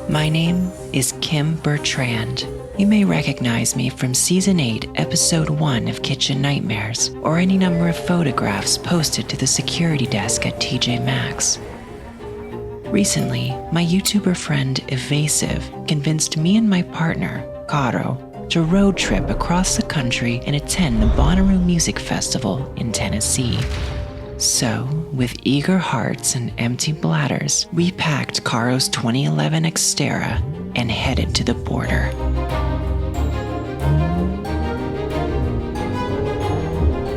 My name is Kim Bertrand. You may recognize me from Season 8, Episode 1 of Kitchen Nightmares, or any number of photographs posted to the security desk at TJ Maxx. Recently, my YouTuber friend Evasive convinced me and my partner, Caro, to road trip across the country and attend the Bonnaroo Music Festival in Tennessee. So, with eager hearts and empty bladders, we packed Caro's 2011 Xterra and headed to the border.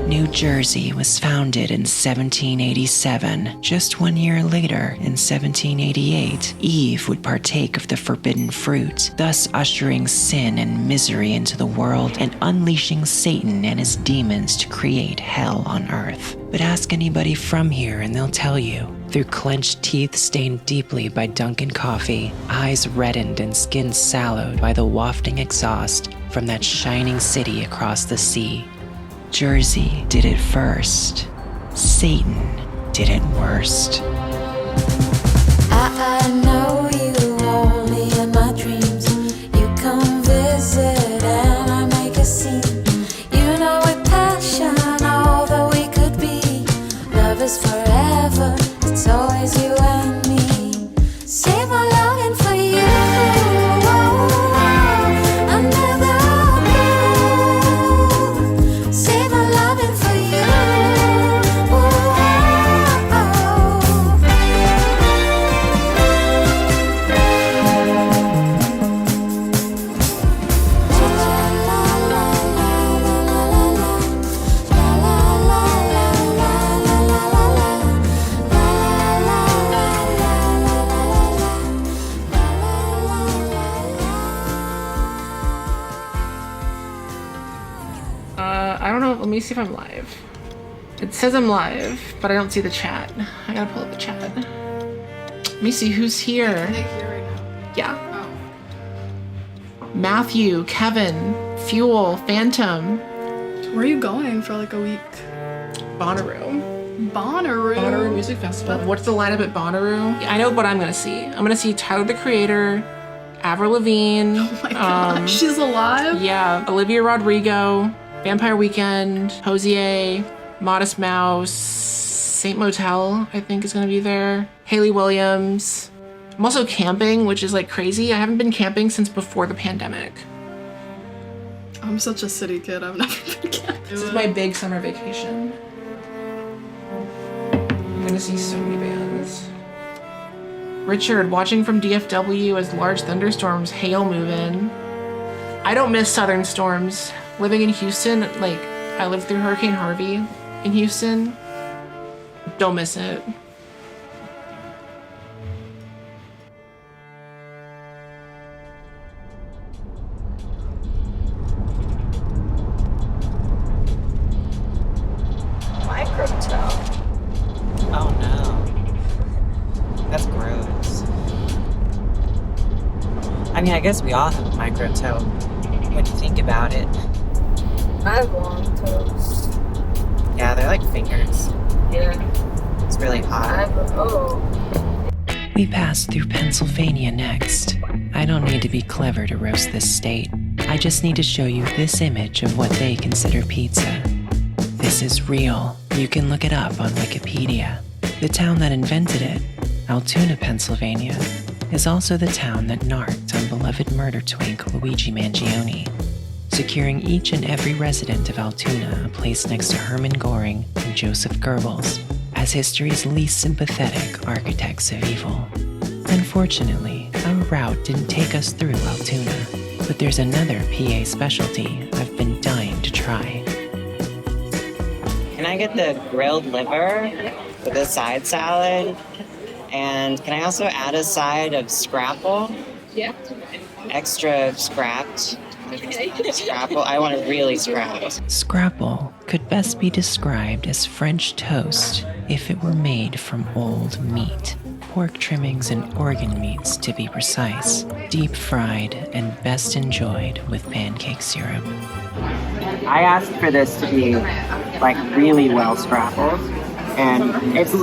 New Jersey was founded in 1787. Just 1 year later, in 1788, Eve would partake of the forbidden fruit, thus ushering sin and misery into the world and unleashing Satan and his demons to create hell on earth. But ask anybody from here and they'll tell you, through clenched teeth stained deeply by Dunkin' coffee, eyes reddened and skin sallowed by the wafting exhaust from that shining city across the sea, Jersey did it first. Satan did it worst. I know you only in my dreams. You come visit and I make a scene. You know with passion all that we could be. Love is forever, it's always you and me. Save my longing for you. I don't know. Let me see if I'm live. It says I'm live, but I don't see the chat. I gotta pull up the chat. Let me see who's here. Are they here right now? Yeah. Oh. Matthew, Kevin, Fuel, Phantom. Where are you going for like a week? Bonnaroo. Bonnaroo Music Festival. What's the lineup at Bonnaroo? I know what I'm gonna see. I'm gonna see Tyler the Creator, Avril Lavigne. Oh my god, she's alive? Yeah, Olivia Rodrigo, Vampire Weekend, Hosier, Modest Mouse, Saint Motel, I think is gonna be there. Haley Williams. I'm also camping, which is like crazy. I haven't been camping since before the pandemic. I'm such a city kid, I've never been camping. This is my big summer vacation. I'm gonna see so many bands. Richard, watching from DFW as large thunderstorms hail move in. I don't miss southern storms. Living in Houston, like, I lived through Hurricane Harvey in Houston. Don't miss it. Microtow. Oh no. That's gross. I mean, I guess we all have a microtow when you think about it. I have long toes. Yeah, they're like fingers. Yeah. It's really hot. We passed through Pennsylvania next. I don't need to be clever to roast this state. I just need to show you this image of what they consider pizza. This is real. You can look it up on Wikipedia. The town that invented it, Altoona, Pennsylvania, is also the town that narked on beloved murder twink Luigi Mangione, securing each and every resident of Altoona a place next to Hermann Göring and Joseph Goebbels as history's least sympathetic architects of evil. Unfortunately, our route didn't take us through Altoona, but there's another PA specialty I've been dying to try. Can I get the grilled liver with a side salad? And can I also add a side of scrapple? Yeah. Extra scrapped. Scrapple. I want it really scrapped. Scrapple could best be described as French toast if it were made from old meat. Pork trimmings and organ meats, to be precise. Deep fried and best enjoyed with pancake syrup. I asked for this to be like really well scrappled, and it's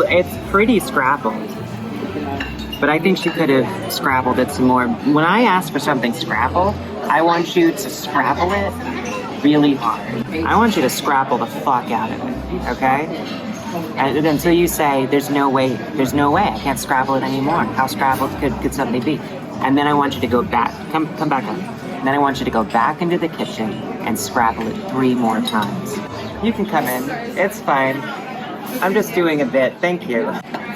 pretty scrappled. But I think she could have scrabbled it some more. When I ask for something Scrabble, I want you to Scrabble it really hard. I want you to Scrabble the fuck out of it, okay? And until you say, there's no way, I can't Scrabble it anymore. How Scrabbled could something be? And then I want you to go back, come back up. And then I want you to go back into the kitchen and Scrabble it 3 more times. You can come in, it's fine. I'm just doing a bit, thank you.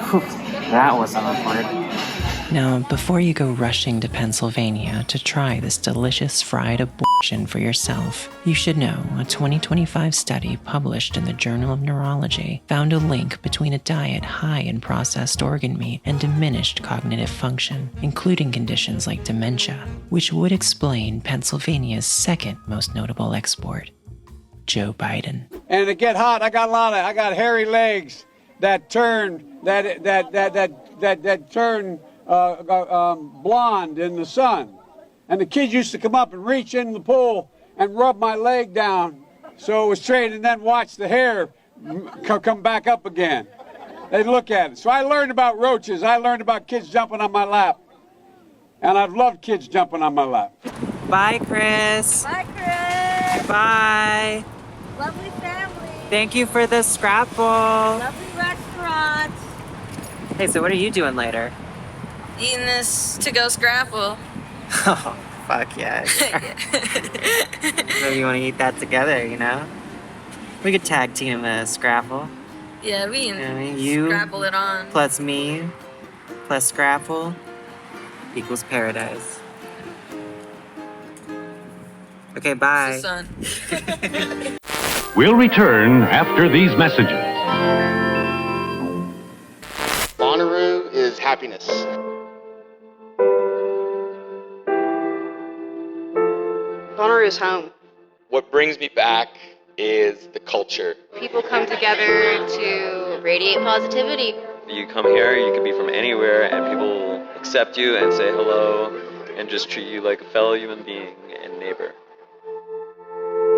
Whew, that was awkward. Now, before you go rushing to Pennsylvania to try this delicious fried abortion for yourself, you should know a 2025 study published in the Journal of Neurology found a link between a diet high in processed organ meat and diminished cognitive function, including conditions like dementia, which would explain Pennsylvania's second most notable export, Joe Biden. And to get hot, I got hairy legs that turn blonde in the sun. And the kids used to come up and reach in the pool and rub my leg down so it was straight, and then watch the hair come back up again. They'd look at it. So I learned about roaches. I learned about kids jumping on my lap. And I've loved kids jumping on my lap. Bye, Chris. Bye, Chris. Bye. Lovely family. Thank you for the Scrabble. Lovely restaurant. Hey, so what are you doing later? Eating this to-go Scrapple. Oh, fuck yeah. Maybe you want to eat that together, you know? We could tag team a Scrapple. Yeah, we can You Scrapple it on. plus me plus Scrapple equals paradise. Okay, bye. It's the sun. We'll return after these messages. Bonnaroo is happiness. Bonnaroo is home. What brings me back is the culture. People come together to radiate positivity. You come here, you can be from anywhere, and people will accept you and say hello and just treat you like a fellow human being and neighbor.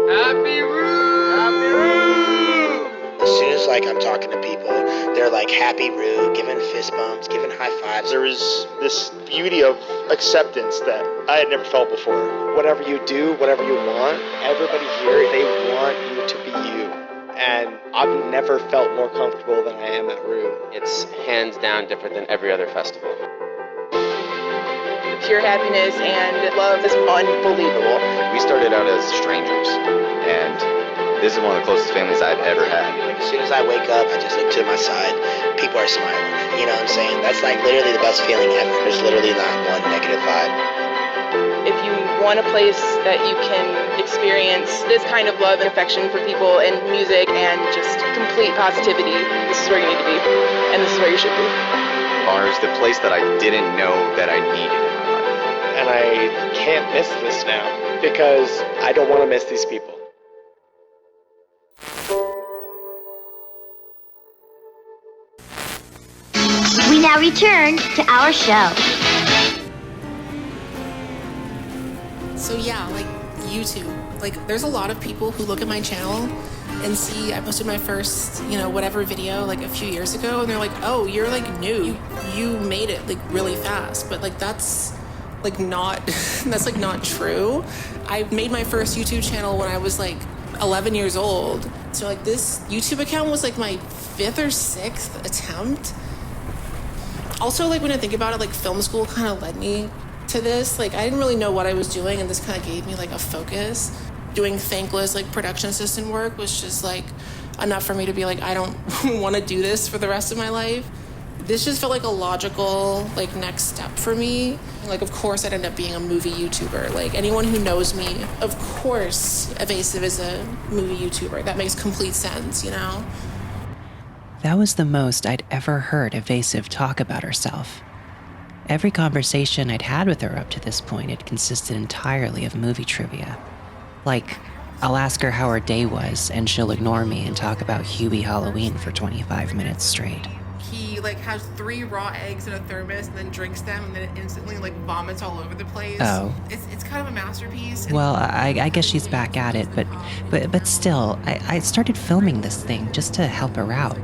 Happy Roo! Happy Roo! As soon as I'm talking to people, they're like happy Roo, giving fist bumps, giving high fives. There is this beauty of acceptance that I had never felt before. Whatever you do, whatever you want, everybody here, they want you to be you. And I've never felt more comfortable than I am at Roo. It's hands down different than every other festival. The pure happiness and love is unbelievable. We started out as strangers, and this is one of the closest families I've ever had. As soon as I wake up, I just look to my side. People are smiling. You know what I'm saying? That's literally the best feeling ever. There's literally not one negative vibe. If you want a place that you can experience this kind of love and affection for people and music and just complete positivity, this is where you need to be, and this is where you should be. Bonnaroo's the place that I didn't know that I needed in my life. And I can't miss this now because I don't want to miss these people. We now return to our show. So yeah, YouTube. There's a lot of people who look at my channel and see I posted my first, whatever video a few years ago, and they're like, "Oh, you're new. You made it really fast." But that's not that's not true. I made my first YouTube channel when I was 11 years old. So this YouTube account was my 5th or 6th attempt. Also, when I think about it, film school kind of led me to this. I didn't really know what I was doing, and this kind of gave me a focus. Doing thankless production assistant work was just enough for me to be I don't want to do this for the rest of my life. This just felt like a logical next step for me. Of course I'd end up being a movie YouTuber. Anyone who knows me, of course Evasive is a movie YouTuber. That makes complete sense, That was the most I'd ever heard Evasive talk about herself. Every conversation I'd had with her up to this point had consisted entirely of movie trivia. I'll ask her how her day was, and she'll ignore me and talk about Hubie Halloween for 25 minutes straight. He has 3 raw eggs in a thermos and then drinks them, and then it instantly vomits all over the place. Oh. It's kind of a masterpiece. Well, I guess she's back at it, but still, I started filming this thing just to help her out,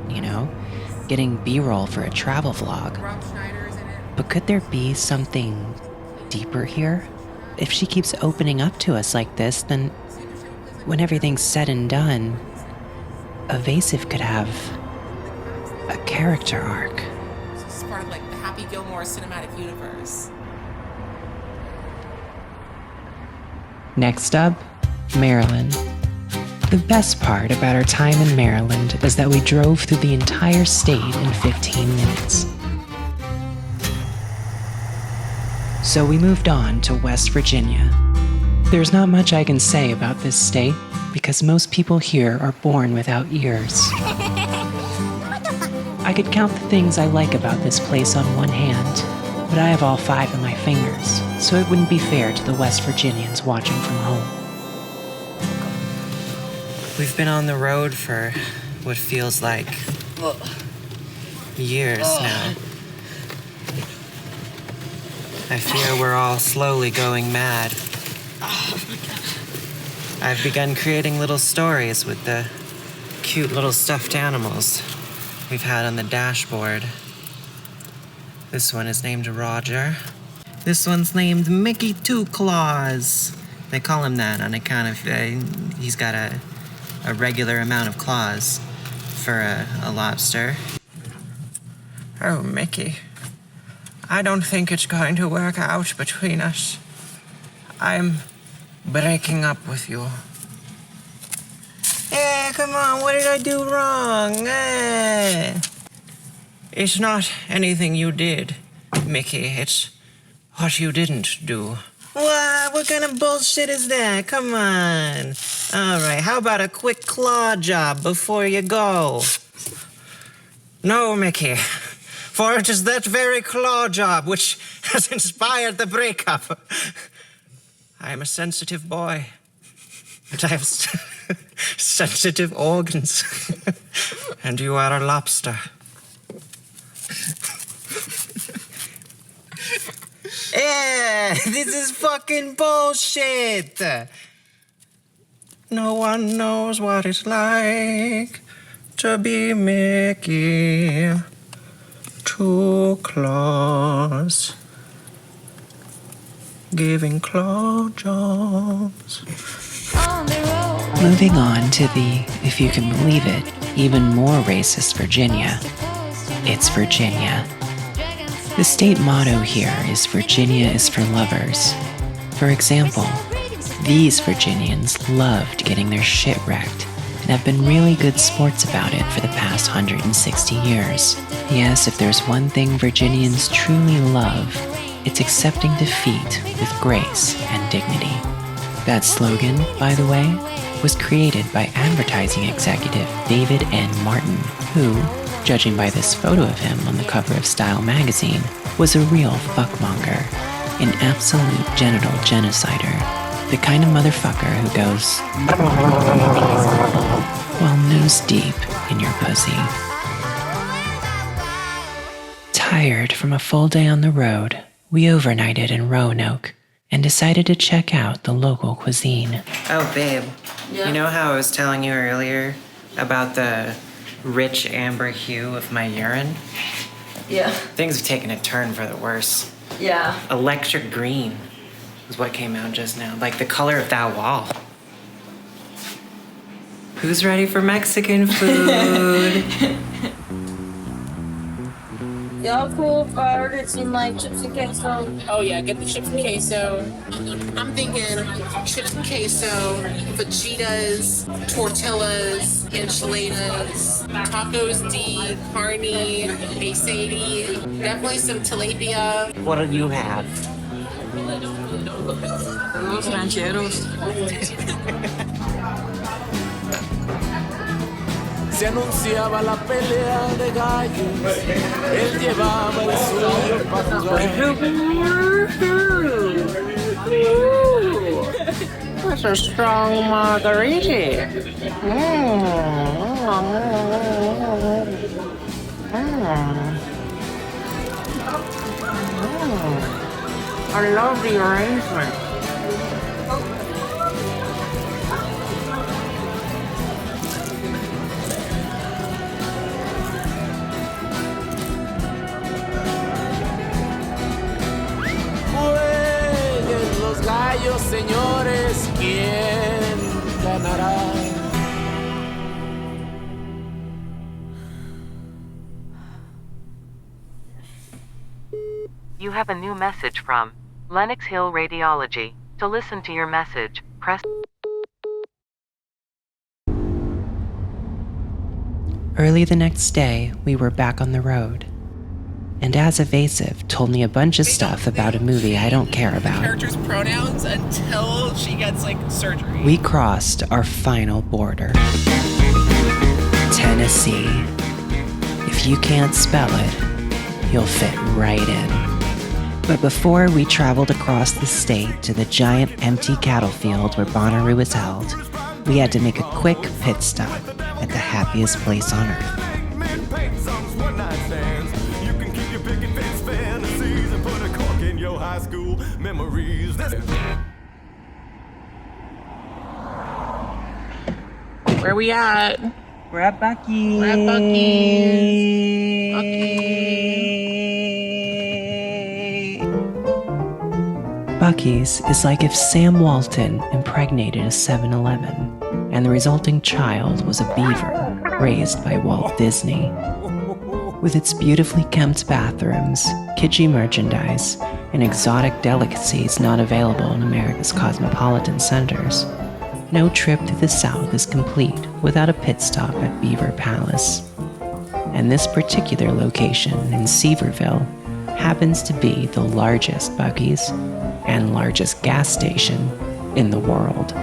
Getting B-roll for a travel vlog. Rob Schneider's in it. But could there be something deeper here? If she keeps opening up to us like this, then when everything's said and done, Evasive could have a character arc. This is part of like the Happy Gilmore cinematic universe. Next up, Maryland. The best part about our time in Maryland is that we drove through the entire state in 15 minutes. So we moved on to West Virginia. There's not much I can say about this state because most people here are born without ears. I could count the things I like about this place on one hand, but I have all 5 of my fingers, so it wouldn't be fair to the West Virginians watching from home. We've been on the road for what feels like years now. I fear we're all slowly going mad. I've begun creating little stories with the cute little stuffed animals we've had on the dashboard. This one is named Roger. This one's named Mickey Two Claws. They call him that on account of he's got a regular amount of claws for a lobster. Oh, Mickey. I don't think it's going to work out between us. I'm breaking up with you. Eh, come on, what did I do wrong? It's not anything you did, Mickey. It's what you didn't do. What kind of bullshit is that? Come on. All right, how about a quick claw job before you go? No, Mickey. For it is that very claw job which has inspired the breakup. I am a sensitive boy, but I have sensitive organs. And you are a lobster. Yeah, this is fucking bullshit. No one knows what it's like to be Mickey Two Claws, giving claw jobs. Moving on to the, if you can believe it, even more racist Virginia. It's Virginia. The state motto here is Virginia is for lovers. For example, these Virginians loved getting their shit wrecked and have been really good sports about it for the past 160 years. Yes, if there's one thing Virginians truly love, it's accepting defeat with grace and dignity. That slogan, by the way, was created by advertising executive David N. Martin, who, judging by this photo of him on the cover of Style magazine, was a real fuckmonger, an absolute genital genocider, the kind of motherfucker who goes while nose deep in your pussy. Tired from a full day on the road, we overnighted in Roanoke and decided to check out the local cuisine. Oh, babe. Yeah? You know how I was telling you earlier about the rich amber hue of my urine? Yeah. Things have taken a turn for the worse. Yeah. Electric green is what came out just now, like the color of that wall. Who's ready for Mexican food? Y'all cool if I ordered some like chips and queso? Oh yeah, get the chips and queso. I'm thinking chips and queso, fajitas, tortillas, enchiladas, tacos de carne, asadi, definitely some tilapia. What do you have? Los rancheros. Se anunciaba la pelea de gallos, él llevaba el suyo para jugar. That's a strong margarita. I love the arrangement. señores, ¿quién ganará? You have a new message from Lenox Hill Radiology. To listen to your message, press... Early the next day, we were back on the road. And as Evasive told me a bunch of stuff about a movie I don't care about. Character's pronouns until she gets, like, surgery. We crossed our final border. Tennessee. If you can't spell it, you'll fit right in. But before we traveled across the state to the giant empty cattle field where Bonnaroo is held, we had to make a quick pit stop at the happiest place on earth. Where we at? We're at Buc-ee's. We're at Buc-ee's. Buc-ee's is like if Sam Walton impregnated a 7-Eleven and the resulting child was a beaver raised by Walt Disney. With its beautifully kempt bathrooms, kitschy merchandise, and exotic delicacies not available in America's cosmopolitan centers, no trip to the South is complete without a pit stop at Beaver Palace. And this particular location in Seaverville happens to be the largest Buc-ee's and largest gas station in the world.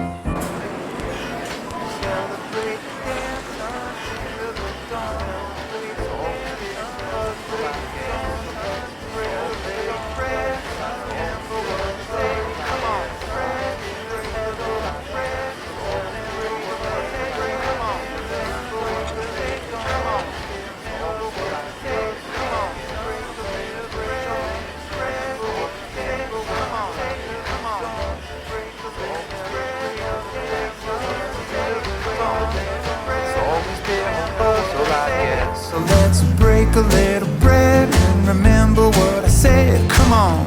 So let's break a little bread and remember what I said. Come on.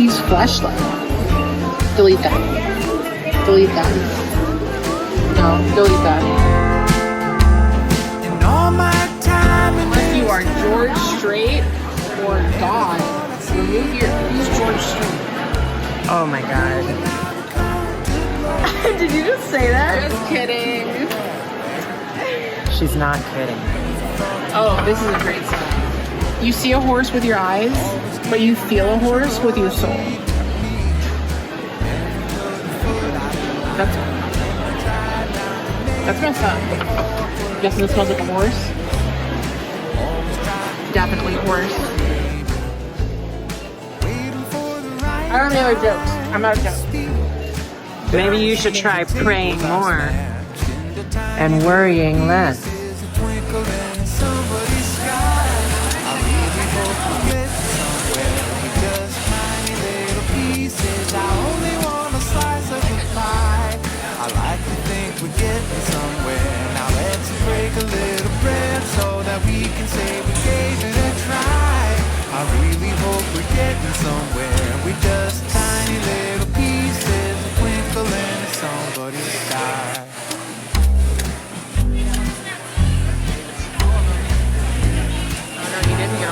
Use flashlight. Delete that. Delete that. No, delete that. In all my time, unless you are George Strait or God, use George Strait. Oh my god. Did you just say that? Just kidding. She's not kidding. Oh, this is a great song. You see a horse with your eyes, but you feel a horse with your soul. That's messed up. Guessing it smells like a horse? Definitely a horse. I don't know jokes. I'm out of jokes. Maybe you should try praying more and worrying less. We're getting somewhere. Now let's break a little bread so that we can say we gave it a try. I really hope we're getting somewhere. We just tiny little pieces of twinkle in somebody's sky. Oh no, you didn't go.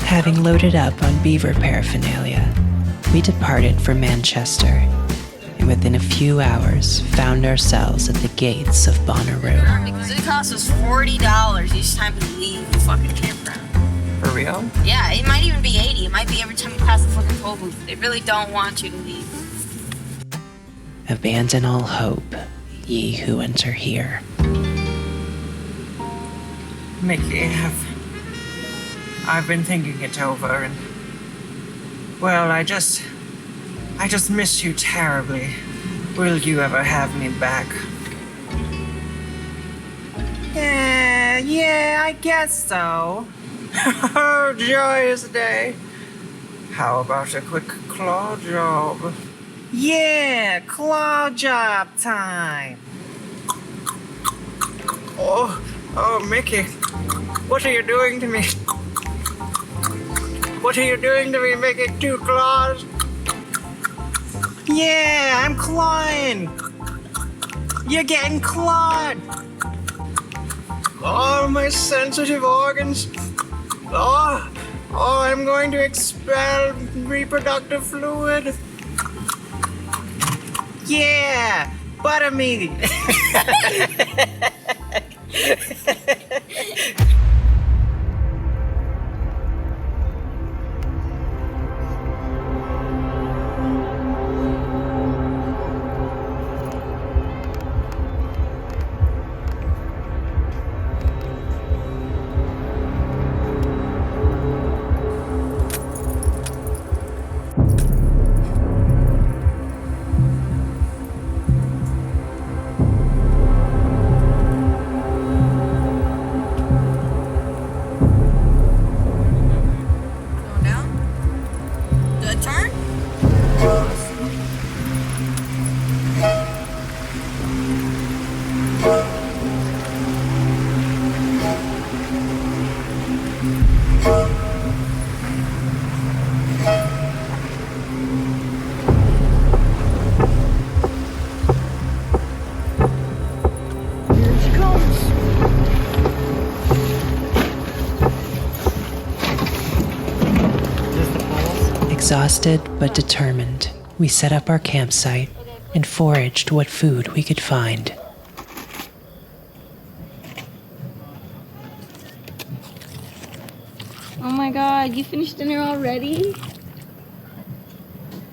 Having loaded up on beaver paraphernalia, we departed for Manchester, and within a few hours found ourselves at the gates of Bonnaroo. Because it costs us $40 each time we leave the fucking campground. For real? Yeah, it might even be 80. It might be every time you pass the fucking toll booth. They really don't want you to leave. Abandon all hope, ye who enter here. Mickey, I've been thinking it over, and well, I just I just miss you terribly. Will you ever have me back? Yeah, I guess so. Oh, joyous day. How about a quick claw job? Yeah, claw job time. Oh, Mickey. What are you doing to me? What are you doing to me, Mickey? 2 claws? Yeah, I'm clawing. You're getting clawed. Oh, my sensitive organs. Oh, I'm going to expel reproductive fluid. Yeah, butter me. Exhausted but determined, we set up our campsite and foraged what food we could find. Oh my god, you finished dinner already?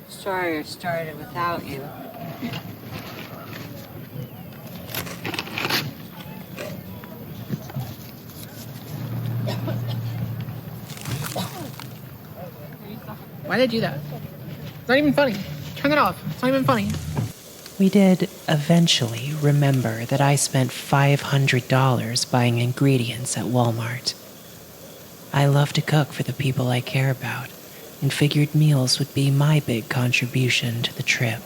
Sorry I started without you. Why did I do that? It's not even funny. Turn it off. It's not even funny. We did eventually remember that I spent $500 buying ingredients at Walmart. I love to cook for the people I care about, and figured meals would be my big contribution to the trip.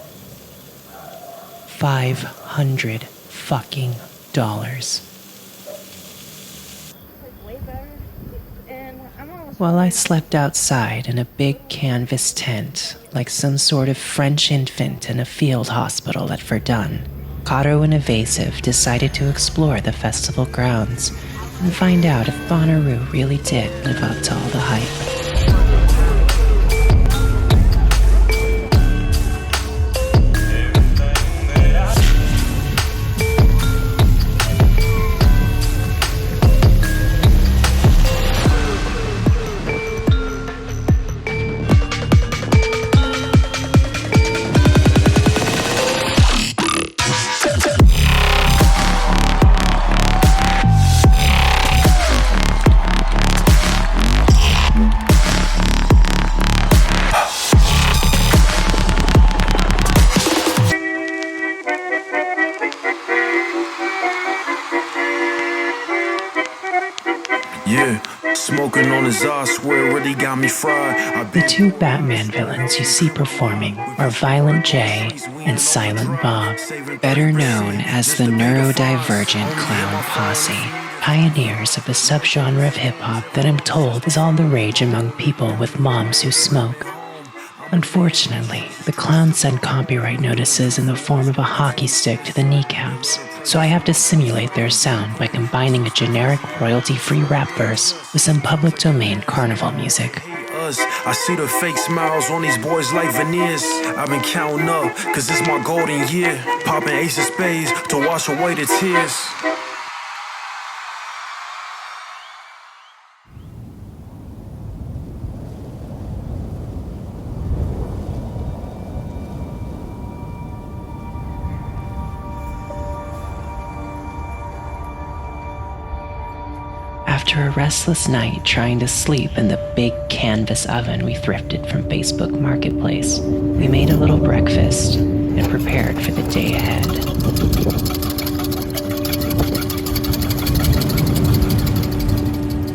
$500 fucking dollars. While I slept outside in a big canvas tent, like some sort of French infant in a field hospital at Verdun, Cotto and Evasive decided to explore the festival grounds and find out if Bonnaroo really did live up to all the hype. Smoking on his ass where it really got me fried. The 2 Batman villains you see performing are Violent J and Silent Bob, better known as the neurodivergent clown posse, pioneers of the subgenre of hip-hop that I'm told is all the rage among people with moms who smoke. Unfortunately, the clowns send copyright notices in the form of a hockey stick to the kneecaps, so I have to simulate their sound by combining a generic royalty-free rap verse with some public domain carnival music. I see the fake smiles on these boys like veneers. I've been counting up, cause it's my golden year. Popping ace of spades to wash away the tears. After a restless night trying to sleep in the big canvas oven we thrifted from Facebook Marketplace, we made a little breakfast and prepared for the day ahead.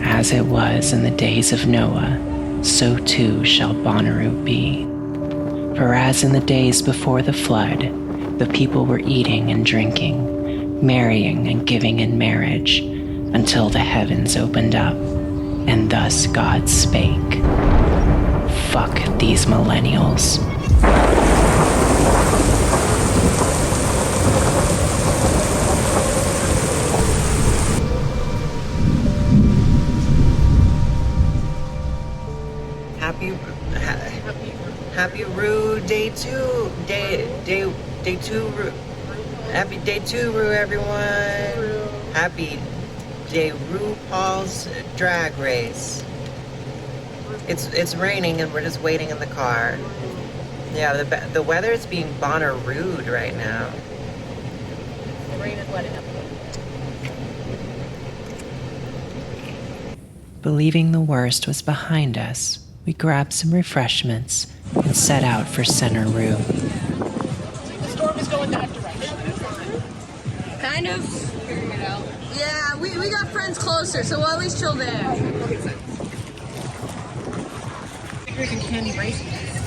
As it was in the days of Noah, so too shall Bonnaroo be. For as in the days before the flood, the people were eating and drinking, marrying and giving in marriage, until the heavens opened up, and thus God spake. Fuck these millennials. Happy Roo Day 2. Day 2 Roo. Happy Day 2 Roo, everyone. Happy Day RuPaul's Drag Race. It's raining and we're just waiting in the car. Yeah, the weather is being Bonnarooed right now. The rain is letting up. Believing the worst was behind us, we grabbed some refreshments and set out for Center Roo. The storm is going that direction. Kind of. Figuring it out. Yeah, we got friends closer, so we'll at least chill there. Fingers and candy bracelets.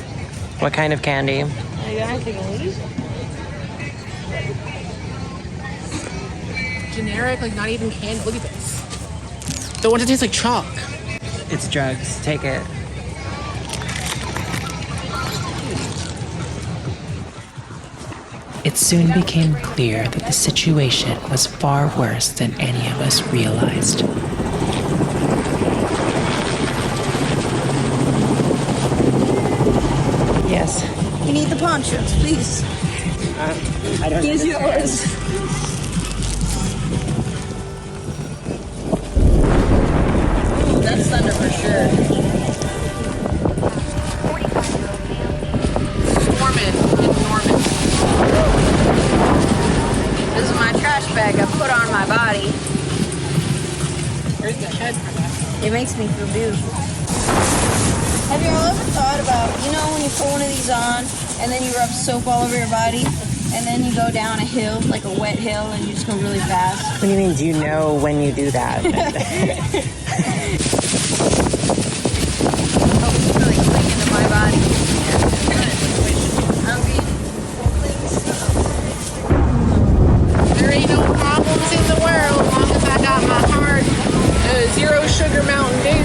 What kind of candy? Are you guys taking these? Generic, like not even candy. Look at this. The ones that taste like chalk. It's drugs. Take it. It soon became clear that the situation was far worse than any of us realized. Yes. You need the ponchos, please. I don't Here's yours. Ooh, that's thunder for sure. Stormin' in Norman. This is my trash bag I put on my body. Here's the head for that. It makes me feel beautiful. Have you all ever thought about, when you put one of these on and then you rub soap all over your body and then you go down a hill, like a wet hill, and you just go really fast? What do you mean, do you know when you do that? Oh, it's really clicking into my body. There ain't no problems in the world as long as I got my hard zero sugar Mountain Dew.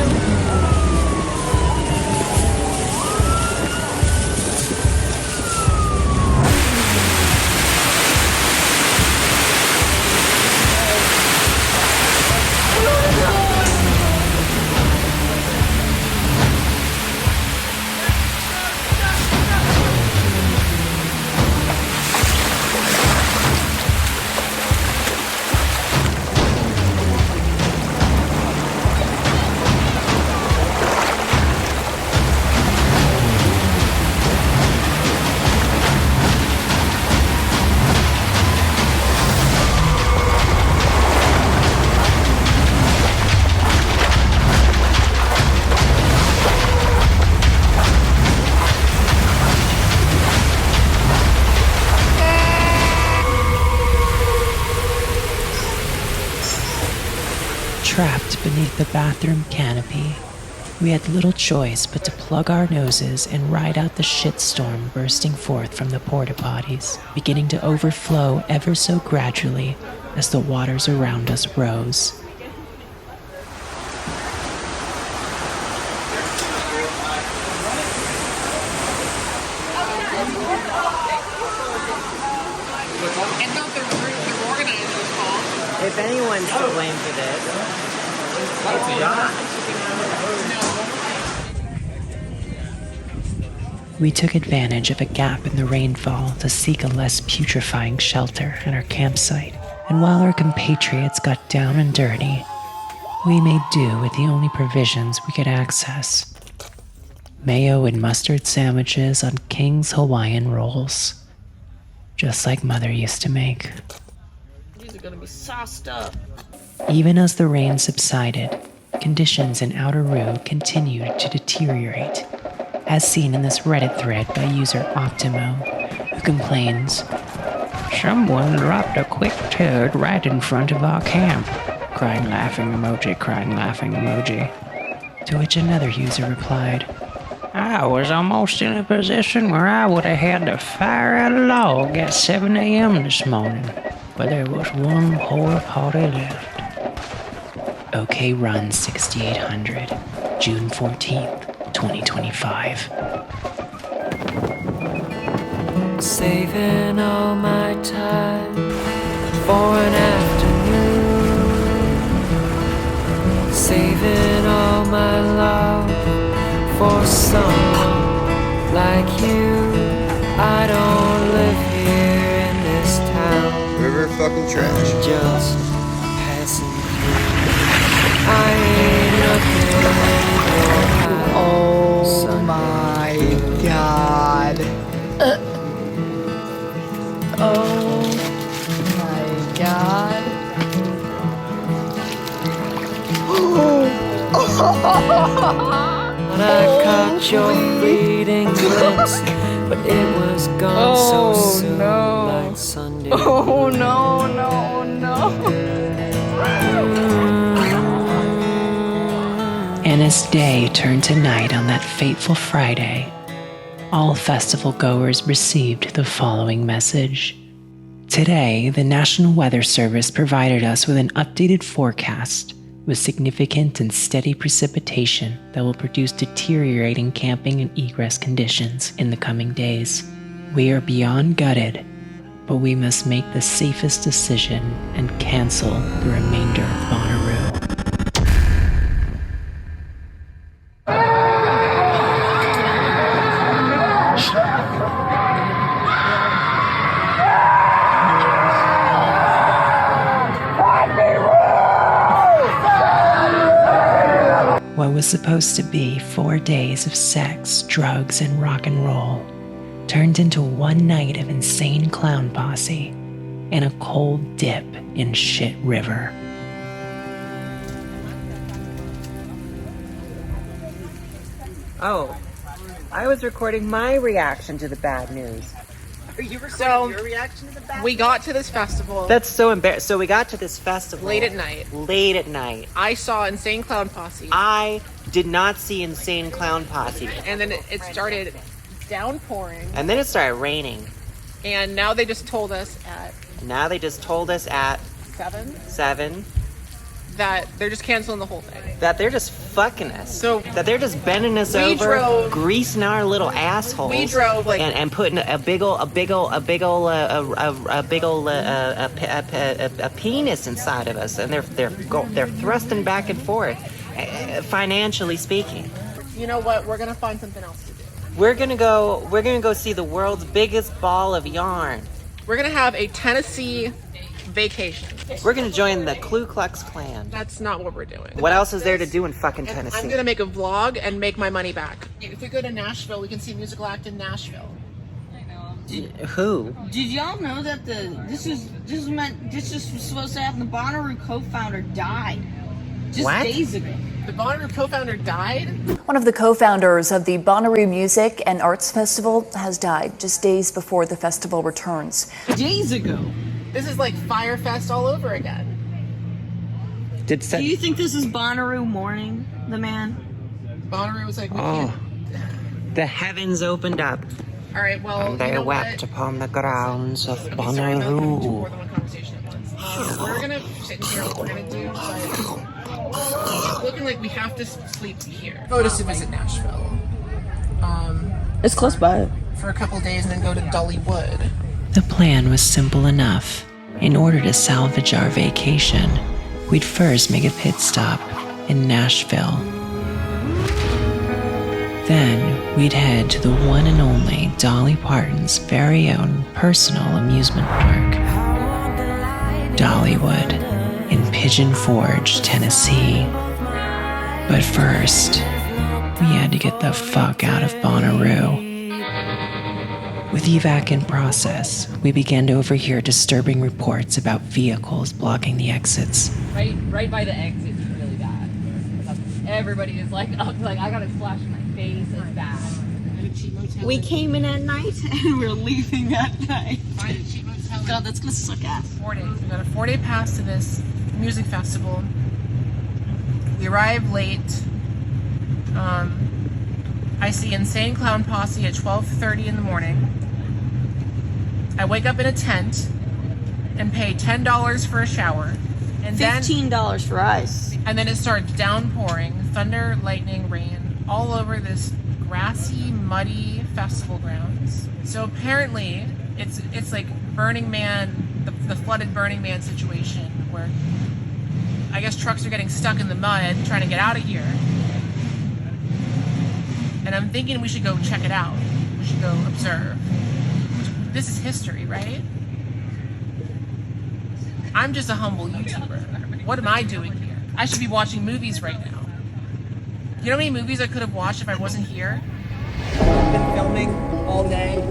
Trapped beneath the bathroom canopy, we had little choice but to plug our noses and ride out the shitstorm bursting forth from the porta potties, beginning to overflow ever so gradually as the waters around us rose. And not their organizers' fault. If anyone's to blame for this, it's God. We took advantage of a gap in the rainfall to seek a less putrefying shelter at our campsite, and while our compatriots got down and dirty, we made do with the only provisions we could access. Mayo and mustard sandwiches on King's Hawaiian rolls, just like Mother used to make. These are gonna be sauced up. Even as the rain subsided, conditions in Outer Rue continued to deteriorate, as seen in this Reddit thread by user Optimo, who complains, "Someone dropped a quick turd right in front of our camp. Crying laughing emoji, crying laughing emoji." To which another user replied, "I was almost in a position where I would have had to fire out a log at 7 a.m. this morning, but there was one poor party left." OK Run 6800, June 14th, 2025. Saving all my time for an afternoon. Saving all my love for someone like you. I don't live here in this town. River fucking trash. Just passing through. I ain't looking in your eyes. Oh my god. Oh my god. And I caught your fleeting glimpse, but it was gone so soon, like Sunday. Oh no, no, no. And as day turned to night on that fateful Friday, all festival goers received the following message. Today, the National Weather Service provided us with an updated forecast with significant and steady precipitation that will produce deteriorating camping and egress conditions in the coming days. We are beyond gutted, but we must make the safest decision and cancel the remainder of Bonnaroo. What was supposed to be 4 days of sex, drugs, and rock and roll turned into one night of insane clown posse and a cold dip in shit river. Oh, I was recording my reaction to the bad news. Are you recording your reaction to the bad news? We got to this festival. That's so embarrassing. So we got to this festival. Late at night. Late at night. I saw Insane Clown Posse. I did not see Insane Clown Posse. And then it started downpouring. And then it started raining. And now they just told us at... 7? That they're just canceling the whole thing. That they're just fucking us. So that they're just bending us over, greasing our little assholes. We drove like and putting a penis inside of us, and they're thrusting back and forth, financially speaking. You know what? We're gonna find something else to do. We're gonna go see the world's biggest ball of yarn. We're gonna have a Tennessee vacation. We're gonna join the Ku Klux Klan. That's not what we're doing. What else is there to do in fucking Tennessee? I'm gonna make a vlog and make my money back. If we go to Nashville, we can see musical act in Nashville. Who? Did y'all know that this is supposed to happen? The Bonnaroo co-founder died just days ago. The Bonnaroo co-founder died? One of the co-founders of the Bonnaroo Music and Arts Festival has died just days before the festival returns. Days ago. This is like Firefest all over again. Do you think this is Bonnaroo mourning the man? Bonnaroo was like, the heavens opened up. All right, well, and they wept upon the grounds of Bonnaroo. We're gonna sit in here. What we're gonna do, but it's looking like we have to sleep here. Go to visit Nashville. It's close by. For a couple days, and then go to Dollywood. The plan was simple enough. In order to salvage our vacation, we'd first make a pit stop in Nashville. Then we'd head to the one and only Dolly Parton's very own personal amusement park, Dollywood in Pigeon Forge, Tennessee. But first, we had to get the fuck out of Bonnaroo. With evac in process, we began to overhear disturbing reports about vehicles blocking the exits. Right by the exit is really bad. Everybody is like up, like I got a splash in my face. It's bad. We came in at night and we're leaving at night. God, that's gonna suck ass. 4 days. We got a 4-day pass to this music festival. We arrive late. I see Insane Clown Posse at 12:30 in the morning. I wake up in a tent and pay $10 for a shower. And $15 for ice. And then it starts downpouring, thunder, lightning, rain, all over this grassy, muddy festival grounds. So apparently, it's like Burning Man, the flooded Burning Man situation, where I guess trucks are getting stuck in the mud trying to get out of here. And I'm thinking we should go check it out. We should go observe. This is history, right? I'm just a humble YouTuber. What am I doing here? I should be watching movies right now. You know how many movies I could have watched if I wasn't here? I've been filming all day,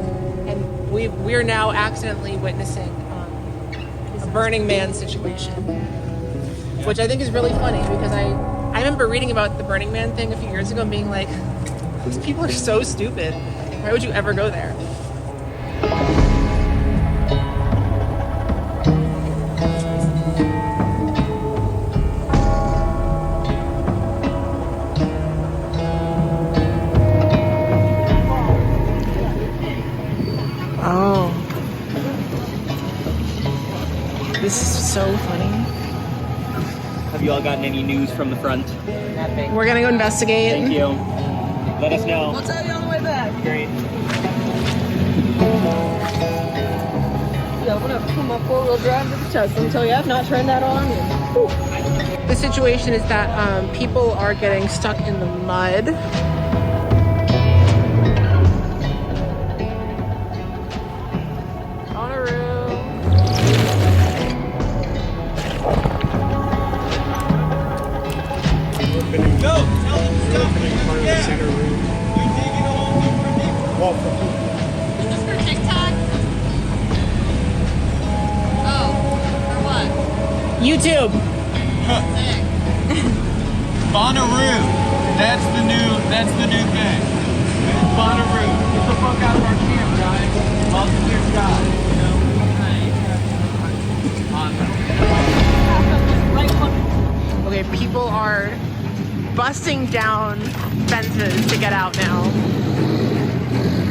and we're now accidentally witnessing a Burning Man situation, which I think is really funny because I remember reading about the Burning Man thing a few years ago and being like, these people are so stupid. Why would you ever go there? Oh. This is so funny. Have you all gotten any news from the front? Nothing. We're gonna go investigate. Thank you. Let us know. We'll tell you on the way back. Great. Yeah, I'm gonna put my 4-wheel drive to the test and tell you I've not turned that on yet. The situation is that people are getting stuck in the mud. Bonnaroo. Go! Tell them to stop when you come again. You're digging a hole for people. Is this for TikTok? Oh, for what? YouTube. Sick. Bonnaroo. That's the new thing. Bonnaroo. Get the fuck out of our camp, guys. Love the clear sky. You know? Okay, people are busting down fences to get out now.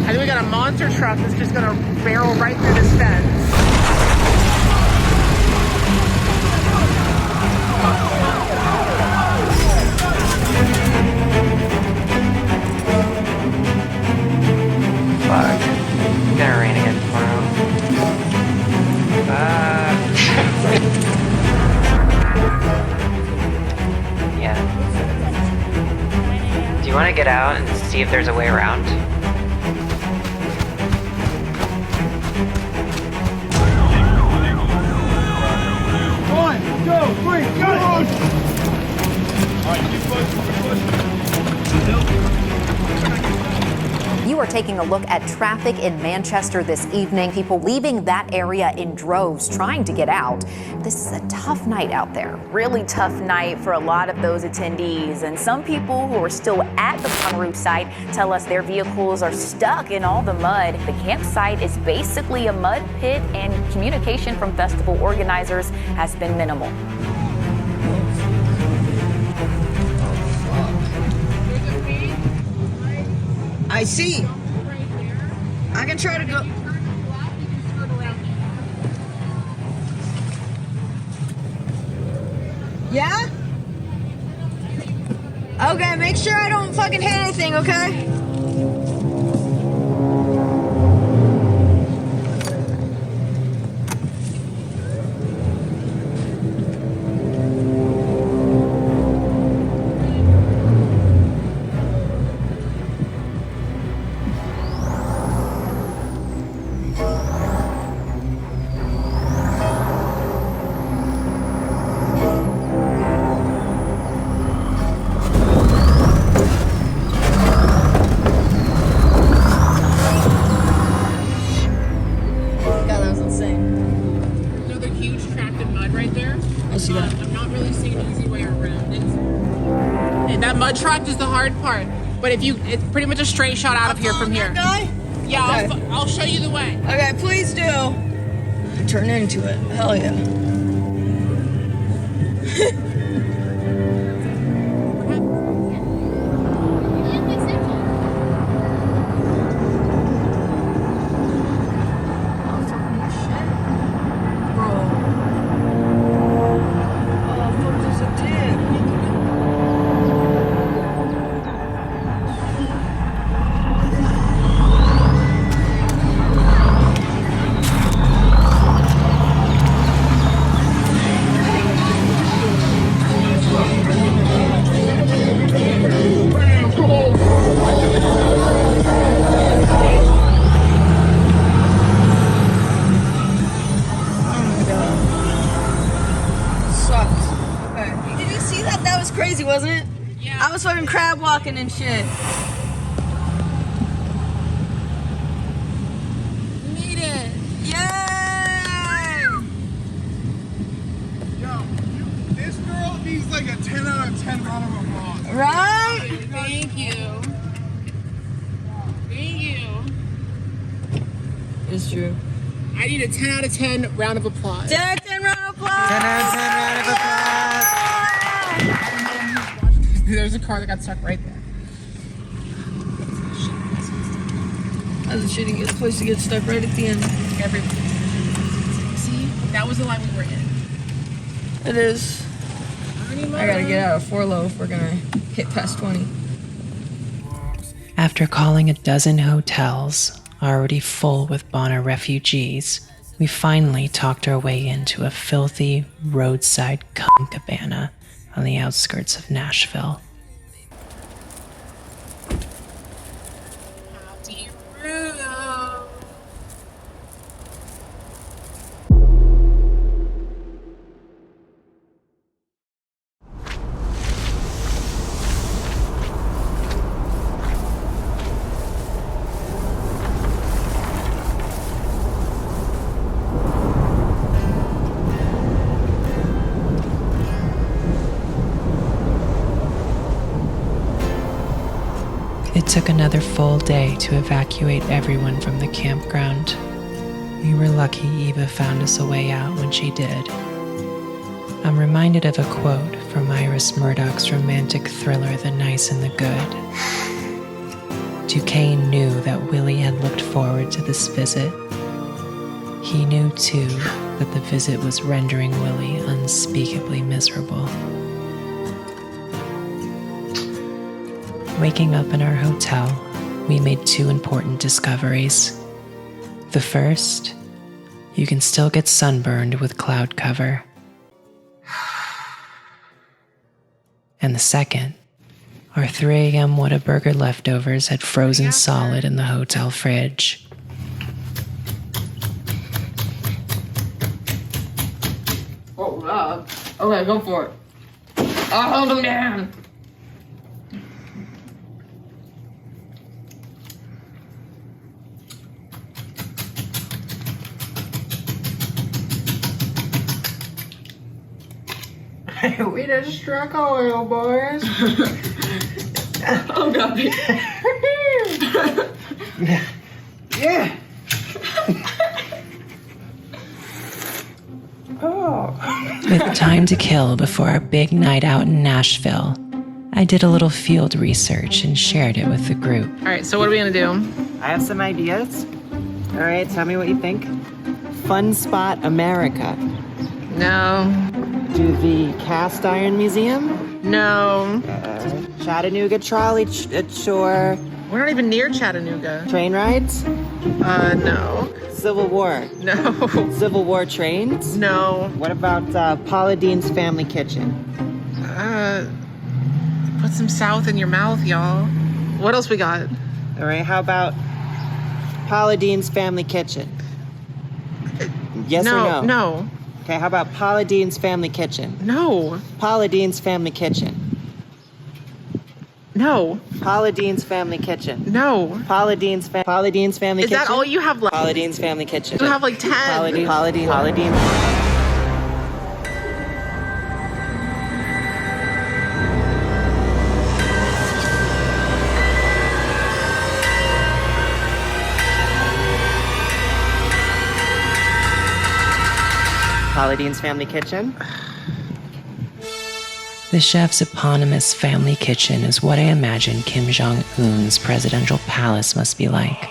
I think we got a monster truck that's just gonna barrel right through this fence. Fuck. It's gonna rain again tomorrow. Yeah. Do you want to get out and see if there's a way around? One, two, three, go! Alright, keep pushing. You are taking a look at traffic in Manchester this evening. People leaving that area in droves trying to get out. This is a tough night out there. Really tough night for a lot of those attendees. And some people who are still at the Bonnaroo site tell us their vehicles are stuck in all the mud. The campsite is basically a mud pit, and communication from festival organizers has been minimal. I see. I can try to go. Yeah? Okay, make sure I don't fucking hit anything, okay? truck is the hard part. But it's pretty much a straight shot out of here from here. Guy? Yeah, Okay. I'll show you the way. Okay, please do. Turn into it. Hell yeah. Crazy, wasn't it? Yeah. I was fucking crab walking and shit. Made it. Yay! Yo, this girl needs like a 10 out of 10 round of applause. Right? Thank you. Thank you. It's true. I need a 10 out of 10 round of applause. 10 out of 10 round of applause! 10 out of 10 round of applause! There's a car that got stuck right there. That's a shitty place to get stuck right at the end. See? That was the line we were in. It is. I gotta get out of 4 low if we're gonna hit past 20. After calling a dozen hotels, already full with Bonnaroo refugees, we finally talked our way into a filthy roadside cum cabana on the outskirts of Nashville. It took another full day to evacuate everyone from the campground. We were lucky Eva found us a way out when she did. I'm reminded of a quote from Iris Murdoch's romantic thriller The Nice and the Good. Duquesne knew that Willie had looked forward to this visit. He knew, too, that the visit was rendering Willie unspeakably miserable. Waking up in our hotel, we made 2 important discoveries. The first, you can still get sunburned with cloud cover. And the second, our 3 a.m. Whataburger leftovers had frozen solid in the hotel fridge. Oh, God. Okay, go for it. I'll hold him down. We just struck oil, boys. Oh, God. Yeah. With time to kill before our big night out in Nashville, I did a little field research and shared it with the group. All right, so what are we gonna do? I have some ideas. All right, tell me what you think. Fun Spot America. No. Do the Cast Iron Museum? No. Chattanooga Trolley Shore. We're not even near Chattanooga. Train rides? No. Civil War? No. Civil War trains? No. What about Paula Deen's Family Kitchen? Put some South in your mouth, y'all. What else we got? All right, how about Paula Deen's Family Kitchen? Yes or no? No. Okay, how about Paula Deen's Family Kitchen? No. Paula Deen's Family Kitchen. No. Paula Deen's Family Kitchen. No. Paula Deen's Family Kitchen. Is that all you have left? Paula Deen's Family Kitchen. You have like 10. Paula Deen. Paula Deen's Family Kitchen. The chef's eponymous family kitchen is what I imagine Kim Jong-un's presidential palace must be like,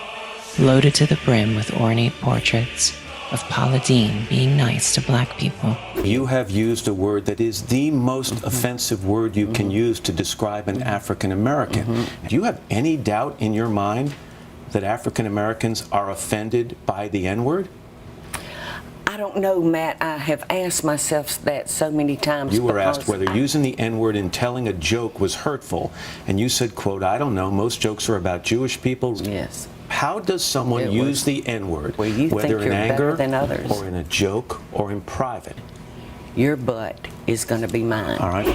loaded to the brim with ornate portraits of Paula Deen being nice to black people. You have used a word that is the most offensive word you can use to describe an African American. Do you have any doubt in your mind that African Americans are offended by the N-word? I don't know, Matt. I have asked myself that so many times. You were asked whether using the N-word in telling a joke was hurtful, and you said, quote, I don't know, most jokes are about Jewish people. Yes. How does someone use the N-word, you're whether in anger better than others. or in a joke or in private? Your butt is going to be mine. All right.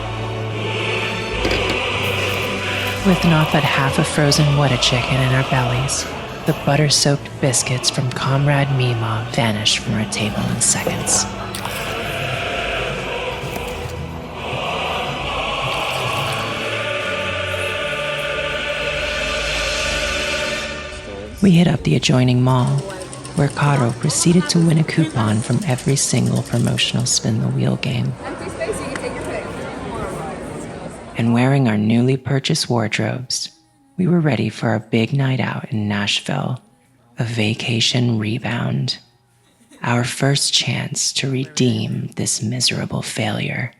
With not but half a frozen Whata chicken in our bellies, the butter-soaked biscuits from Comrade Mima vanished from our table in seconds. We hit up the adjoining mall, where Caro proceeded to win a coupon from every single promotional spin the wheel game. And wearing our newly purchased wardrobes, we were ready for a big night out in Nashville, a vacation rebound, our first chance to redeem this miserable failure.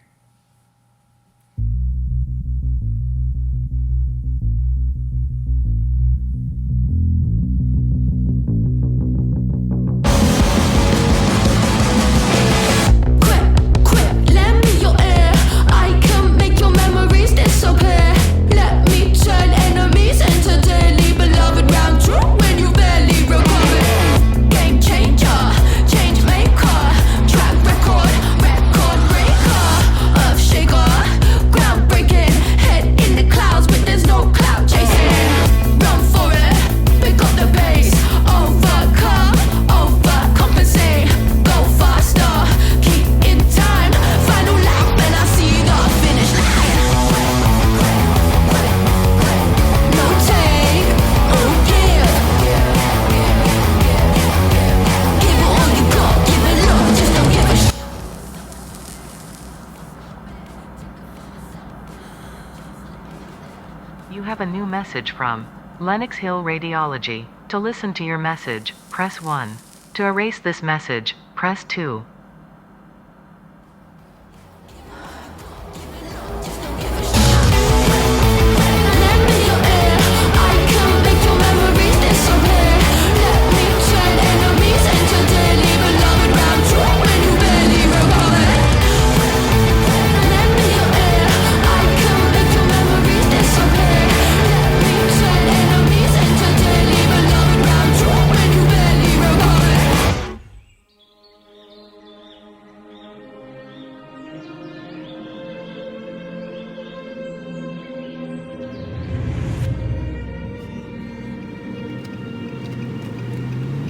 You have a new message from Lenox Hill Radiology. To listen to your message, press 1. To erase this message, press 2.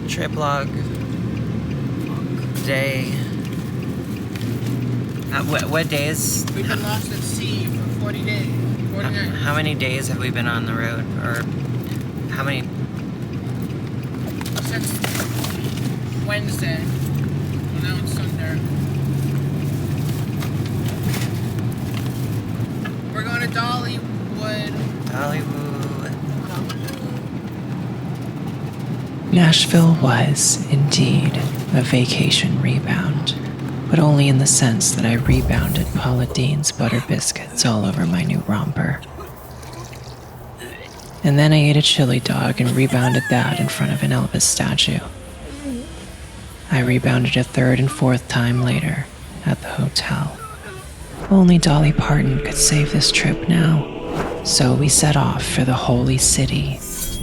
Travelogue day. What days? We've been lost at sea for 40 days. 40 nights. How many days have we been on the road? Or how many? Since Wednesday. Well, now it's Sunday. We're going to Dollywood. Dollywood. Nashville was, indeed, a vacation rebound, but only in the sense that I rebounded Paula Deen's butter biscuits all over my new romper. And then I ate a chili dog and rebounded that in front of an Elvis statue. I rebounded a third and fourth time later at the hotel. Only Dolly Parton could save this trip now, so we set off for the holy city,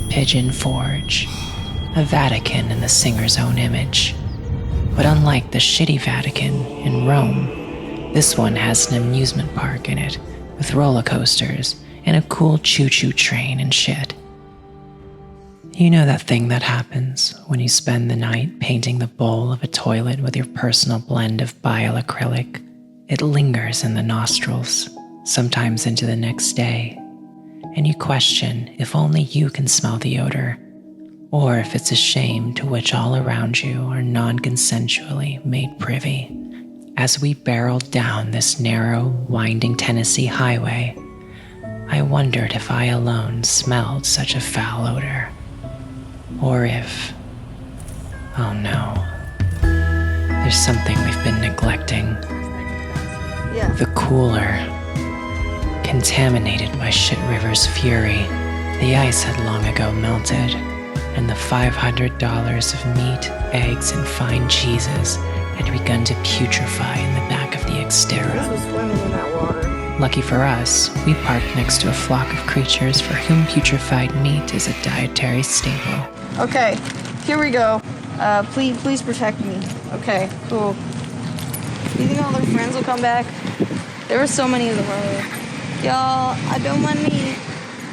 Pigeon Forge. A Vatican in the singer's own image. But unlike the shitty Vatican in Rome, this one has an amusement park in it, with roller coasters and a cool choo-choo train and shit. You know that thing that happens when you spend the night painting the bowl of a toilet with your personal blend of bile acrylic. It lingers in the nostrils, sometimes into the next day, and you question if only you can smell the odor, or if it's a shame to which all around you are non-consensually made privy. As we barreled down this narrow, winding Tennessee highway, I wondered if I alone smelled such a foul odor. Or if... oh no. There's something we've been neglecting. Yeah. The cooler. Contaminated by Shit River's fury, the ice had long ago melted, and the $500 of meat, eggs, and fine cheeses had begun to putrefy in the back of the Xterra. This was swimming in that water. Lucky for us, we parked next to a flock of creatures for whom putrefied meat is a dietary staple. Okay, here we go. Please protect me. Okay, cool. Do you think all their friends will come back? There were so many of them earlier. Y'all, I don't mind me.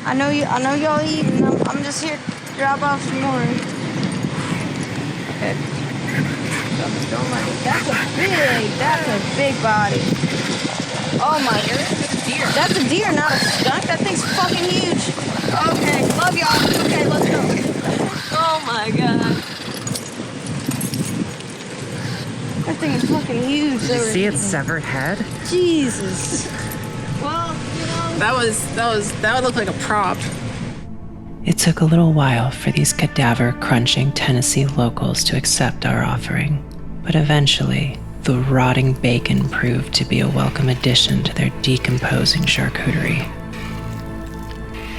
I know y'all eating. I'm just here to drop off some more. Okay. Don't mind me. That's a big body. Oh my, that's a deer, not a skunk. That thing's fucking huge. Okay, love y'all. Okay, let's go. Oh my god. That thing is fucking huge. Did you see its severed head? Jesus. Well, you know. That would look like a prop. It took a little while for these cadaver-crunching Tennessee locals to accept our offering, but eventually, the rotting bacon proved to be a welcome addition to their decomposing charcuterie.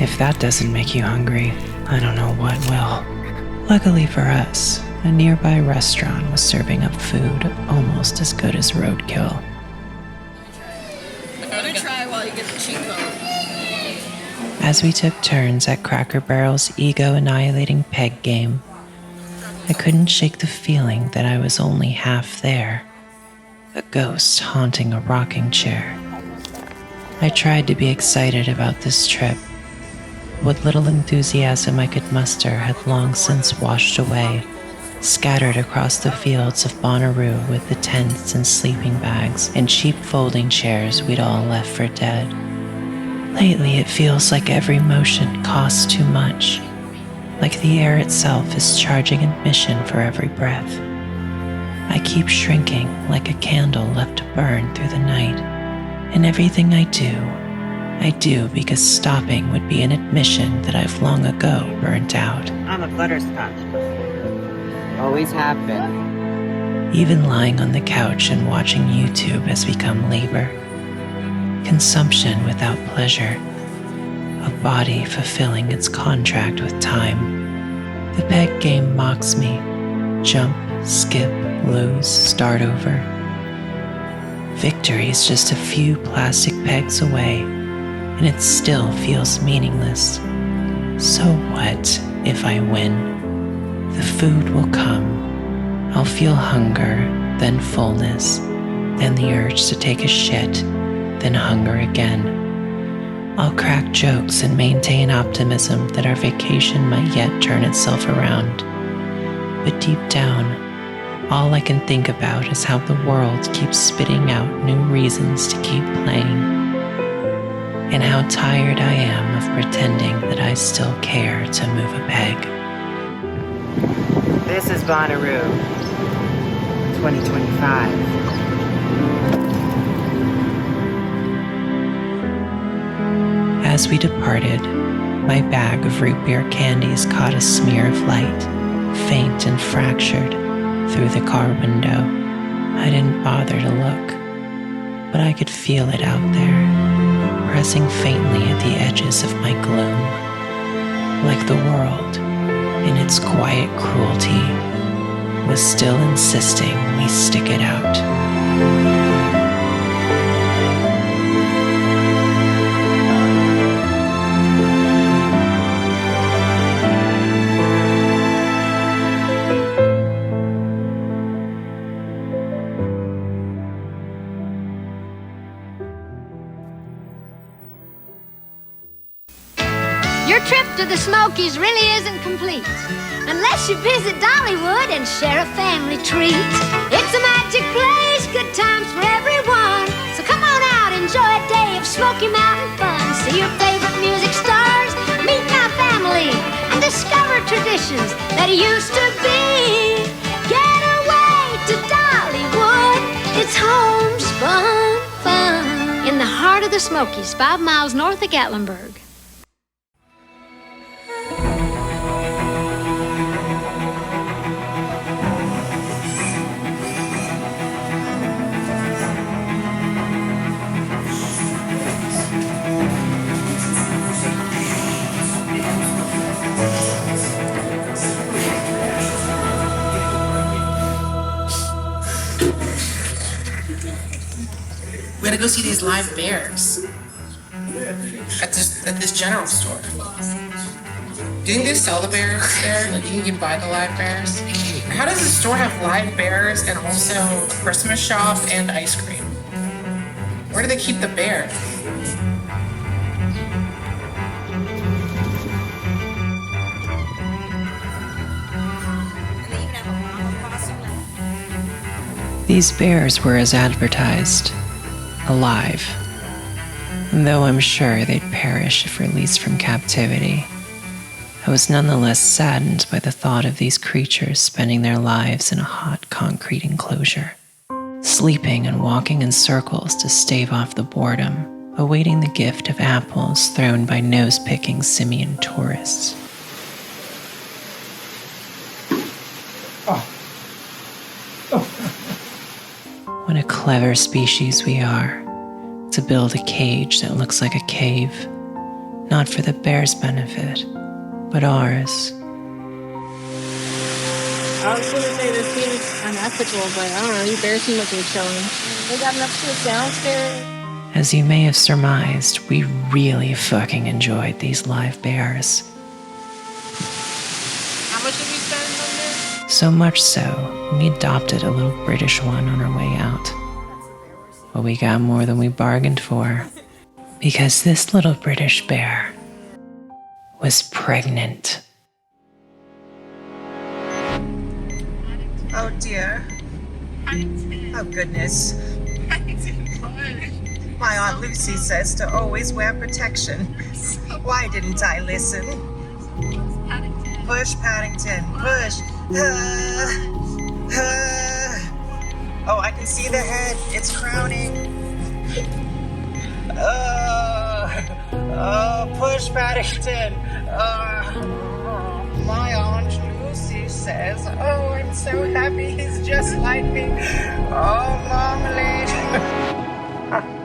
If that doesn't make you hungry, I don't know what will. Luckily for us, a nearby restaurant was serving up food almost as good as roadkill. I'm gonna try while you get the cheat code. As we took turns at Cracker Barrel's ego-annihilating peg game, I couldn't shake the feeling that I was only half there, a ghost haunting a rocking chair. I tried to be excited about this trip. What little enthusiasm I could muster had long since washed away, scattered across the fields of Bonnaroo with the tents and sleeping bags and cheap folding chairs we'd all left for dead. Lately, it feels like every motion costs too much, like the air itself is charging admission for every breath. I keep shrinking like a candle left to burn through the night, and everything I do because stopping would be an admission that I've long ago burnt out. I'm a butterscotch. Always have been. Even lying on the couch and watching YouTube has become labor. Consumption without pleasure. A body fulfilling its contract with time. The peg game mocks me. Jump, skip, lose, start over. Victory is just a few plastic pegs away, and it still feels meaningless. So what if I win? The food will come. I'll feel hunger, then fullness, then the urge to take a shit, then hunger again. I'll crack jokes and maintain optimism that our vacation might yet turn itself around. But deep down, all I can think about is how the world keeps spitting out new reasons to keep playing, and how tired I am of pretending that I still care to move a peg. This is Bonnaroo, 2025. As we departed, my bag of root beer candies caught a smear of light, faint and fractured, through the car window. I didn't bother to look, but I could feel it out there, pressing faintly at the edges of my gloom. Like the world, in its quiet cruelty, was still insisting we stick it out. Your trip to the Smokies really isn't complete unless you visit Dollywood and share a family treat. It's a magic place, good times for everyone. So come on out, enjoy a day of Smoky Mountain fun. See your favorite music stars, meet my family, and discover traditions that used to be. Get away to Dollywood, it's home. the Smokies, 5 miles north of Gatlinburg. We gotta go see these live bears at this general store. Do you think they sell the bears there? Like you can buy the live bears? How does the store have live bears and also a Christmas shop and ice cream? Where do they keep the bears? These bears were as advertised, alive. And though I'm sure they'd perish if released from captivity, I was nonetheless saddened by the thought of these creatures spending their lives in a hot concrete enclosure, sleeping and walking in circles to stave off the boredom, awaiting the gift of apples thrown by nose-picking simian tourists. What a clever species we are, to build a cage that looks like a cave, not for the bear's benefit, but ours. I was gonna say this seems unethical, but I don't know, these bears seem like they're chilling. They got enough shit downstairs. As you may have surmised, we really fucking enjoyed these live bears. How much did we spend on this? So much so, we adopted a little British one on our way out. But we got more than we bargained for, because this little British bear was pregnant. Oh dear. Oh goodness. My Aunt Lucy says to always wear protection. Why didn't I listen? Push, Paddington, push. Oh, I can see the head. It's crowning. Push, Paddington. My Aunt Lucy says, oh, I'm so happy he's just like me. Oh, Marmalade.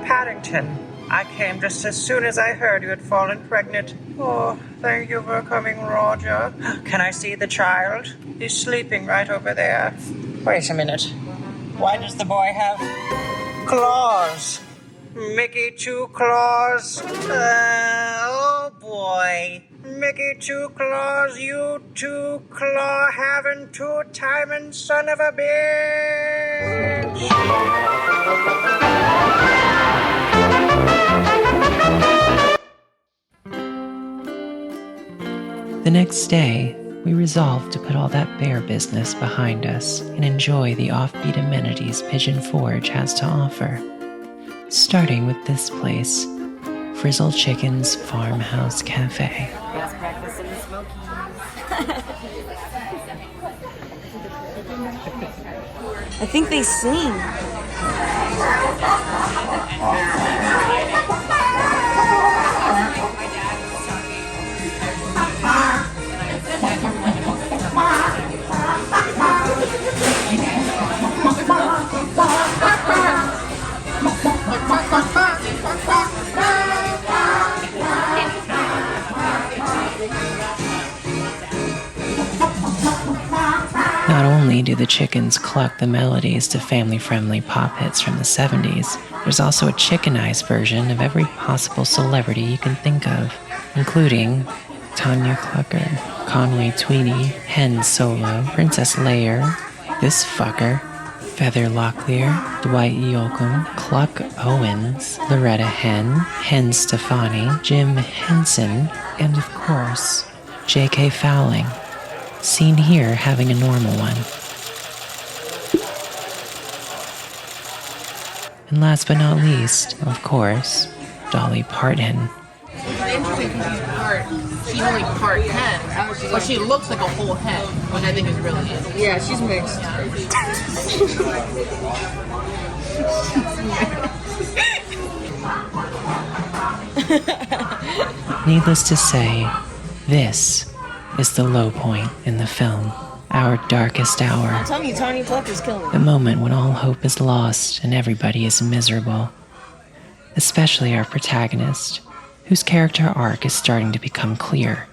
Paddington, I came just as soon as I heard you had fallen pregnant. Oh, thank you for coming, Roger. Can I see the child? He's sleeping right over there. Wait a minute. Why does the boy have claws? Mickey Two Claws. Oh boy. Mickey Two Claws, you two claw having two timing son of a bitch. The next day, we resolved to put all that bear business behind us and enjoy the offbeat amenities Pigeon Forge has to offer. Starting with this place, Frizzle Chicken's Farmhouse Cafe. Best breakfast in the Smokies. I think they sing. Not only do the chickens cluck the melodies to family-friendly pop hits from the 70s, there's also a chickenized version of every possible celebrity you can think of, including Tanya Clucker, Conway Twitty, Hen Solo, Princess Leia, this fucker, Feather Locklear, Dwight Yoakam, Cluck Owens, Loretta Hen, Hen Stefani, Jim Henson, and of course, J.K. Fowling, seen here having a normal one. And last but not least, of course, Dolly Parton. It's interesting because she's only part hen, but she looks like a whole hen, which I think is really interesting. Yeah, she's mixed. Needless to say, this is the low point in the film, our darkest hour. I'm telling you, Tony Plucker's killing The me. moment when all hope is lost and everybody is miserable. Especially our protagonist, whose character arc is starting to become clear.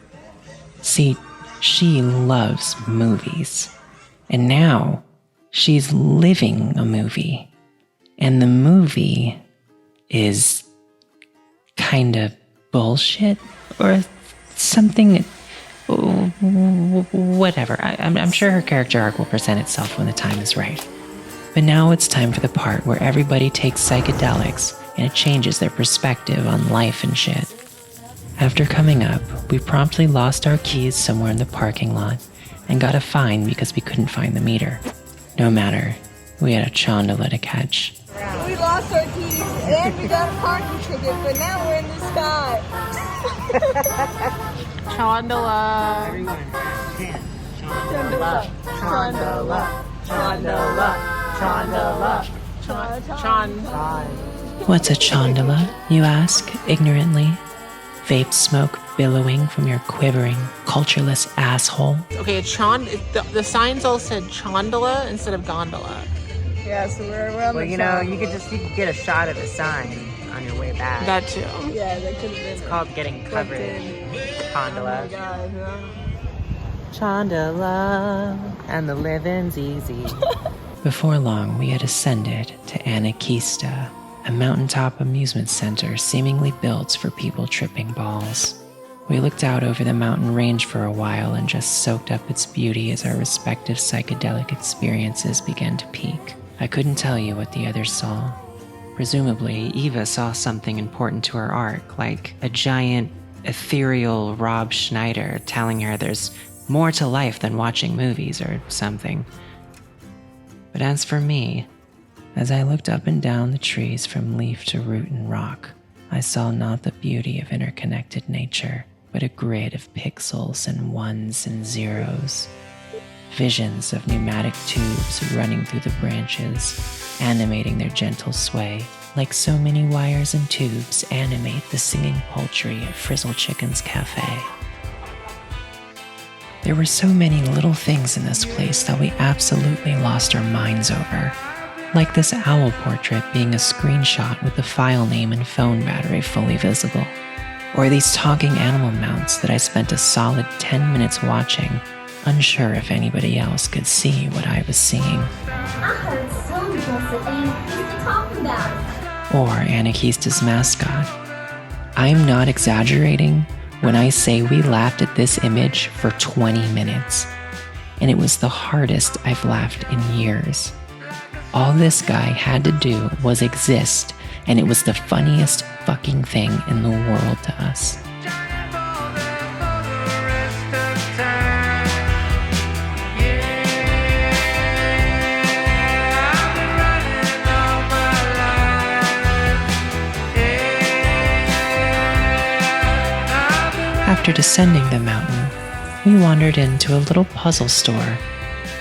See, she loves movies. And now, she's living a movie. And the movie is kind of bullshit or something. Whatever. I'm sure her character arc will present itself when the time is right. But now it's time for the part where everybody takes psychedelics and it changes their perspective on life and shit. After coming up, we promptly lost our keys somewhere in the parking lot and got a fine because we couldn't find the meter. No matter, we had a chondola to catch. We lost our keys and we got a parking ticket, but now we're in the sky. Chondola. Everyone, chondola, chondola, chondola, chondola, Chon. What's a chondola, you ask, ignorantly? Vape smoke billowing from your quivering, cultureless asshole? Okay, the signs all said chondola instead of gondola. Yeah, so we're on Well, the you know, you could get a shot of the sign on your way back. That too. Yeah, that could have been. It's called getting covered. Gondola. Oh my God, yeah. Chondola, and the living's easy. Before long, we had ascended to Anarchista, a mountaintop amusement center seemingly built for people tripping balls. We looked out over the mountain range for a while and just soaked up its beauty as our respective psychedelic experiences began to peak. I couldn't tell you what the others saw. Presumably, Eva saw something important to her arc, like a giant, ethereal Rob Schneider telling her there's more to life than watching movies or something. But as for me, as I looked up and down the trees from leaf to root and rock, I saw not the beauty of interconnected nature, but a grid of pixels and ones and zeros. Visions of pneumatic tubes running through the branches, animating their gentle sway, like so many wires and tubes animate the singing poultry at Frizzle Chicken's Cafe. There were so many little things in this place that we absolutely lost our minds over. Like this owl portrait being a screenshot with the file name and phone battery fully visible. Or these talking animal mounts that I spent a solid 10 minutes watching, unsure if anybody else could see what I was seeing. I heard some people and talking about it. Or Anakista's mascot. I'm not exaggerating when I say we laughed at this image for 20 minutes. And it was the hardest I've laughed in years. All this guy had to do was exist, and it was the funniest fucking thing in the world to us. After descending the mountain, we wandered into a little puzzle store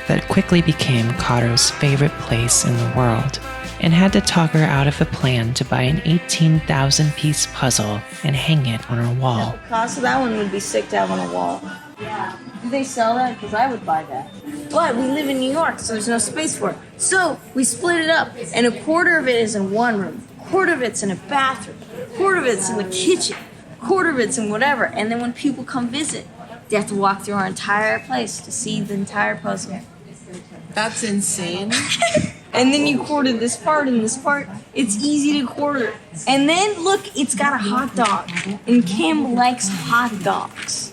that quickly became Cato's favorite place in the world, and had to talk her out of the plan to buy an 18,000-piece puzzle and hang it on her wall. The cost of that one would be sick to have on a wall. Yeah. Do they sell that? Because I would buy that. But we live in New York, so there's no space for it. So we split it up, and a quarter of it is in one room, a quarter of it's in a bathroom, a quarter of it's in the kitchen, a quarter of it's in whatever. And then when people come visit, they have to walk through our entire place to see the entire puzzle. That's insane. And then you quarter this part and this part. It's easy to quarter. And then look, it's got a hot dog. And Kim likes hot dogs.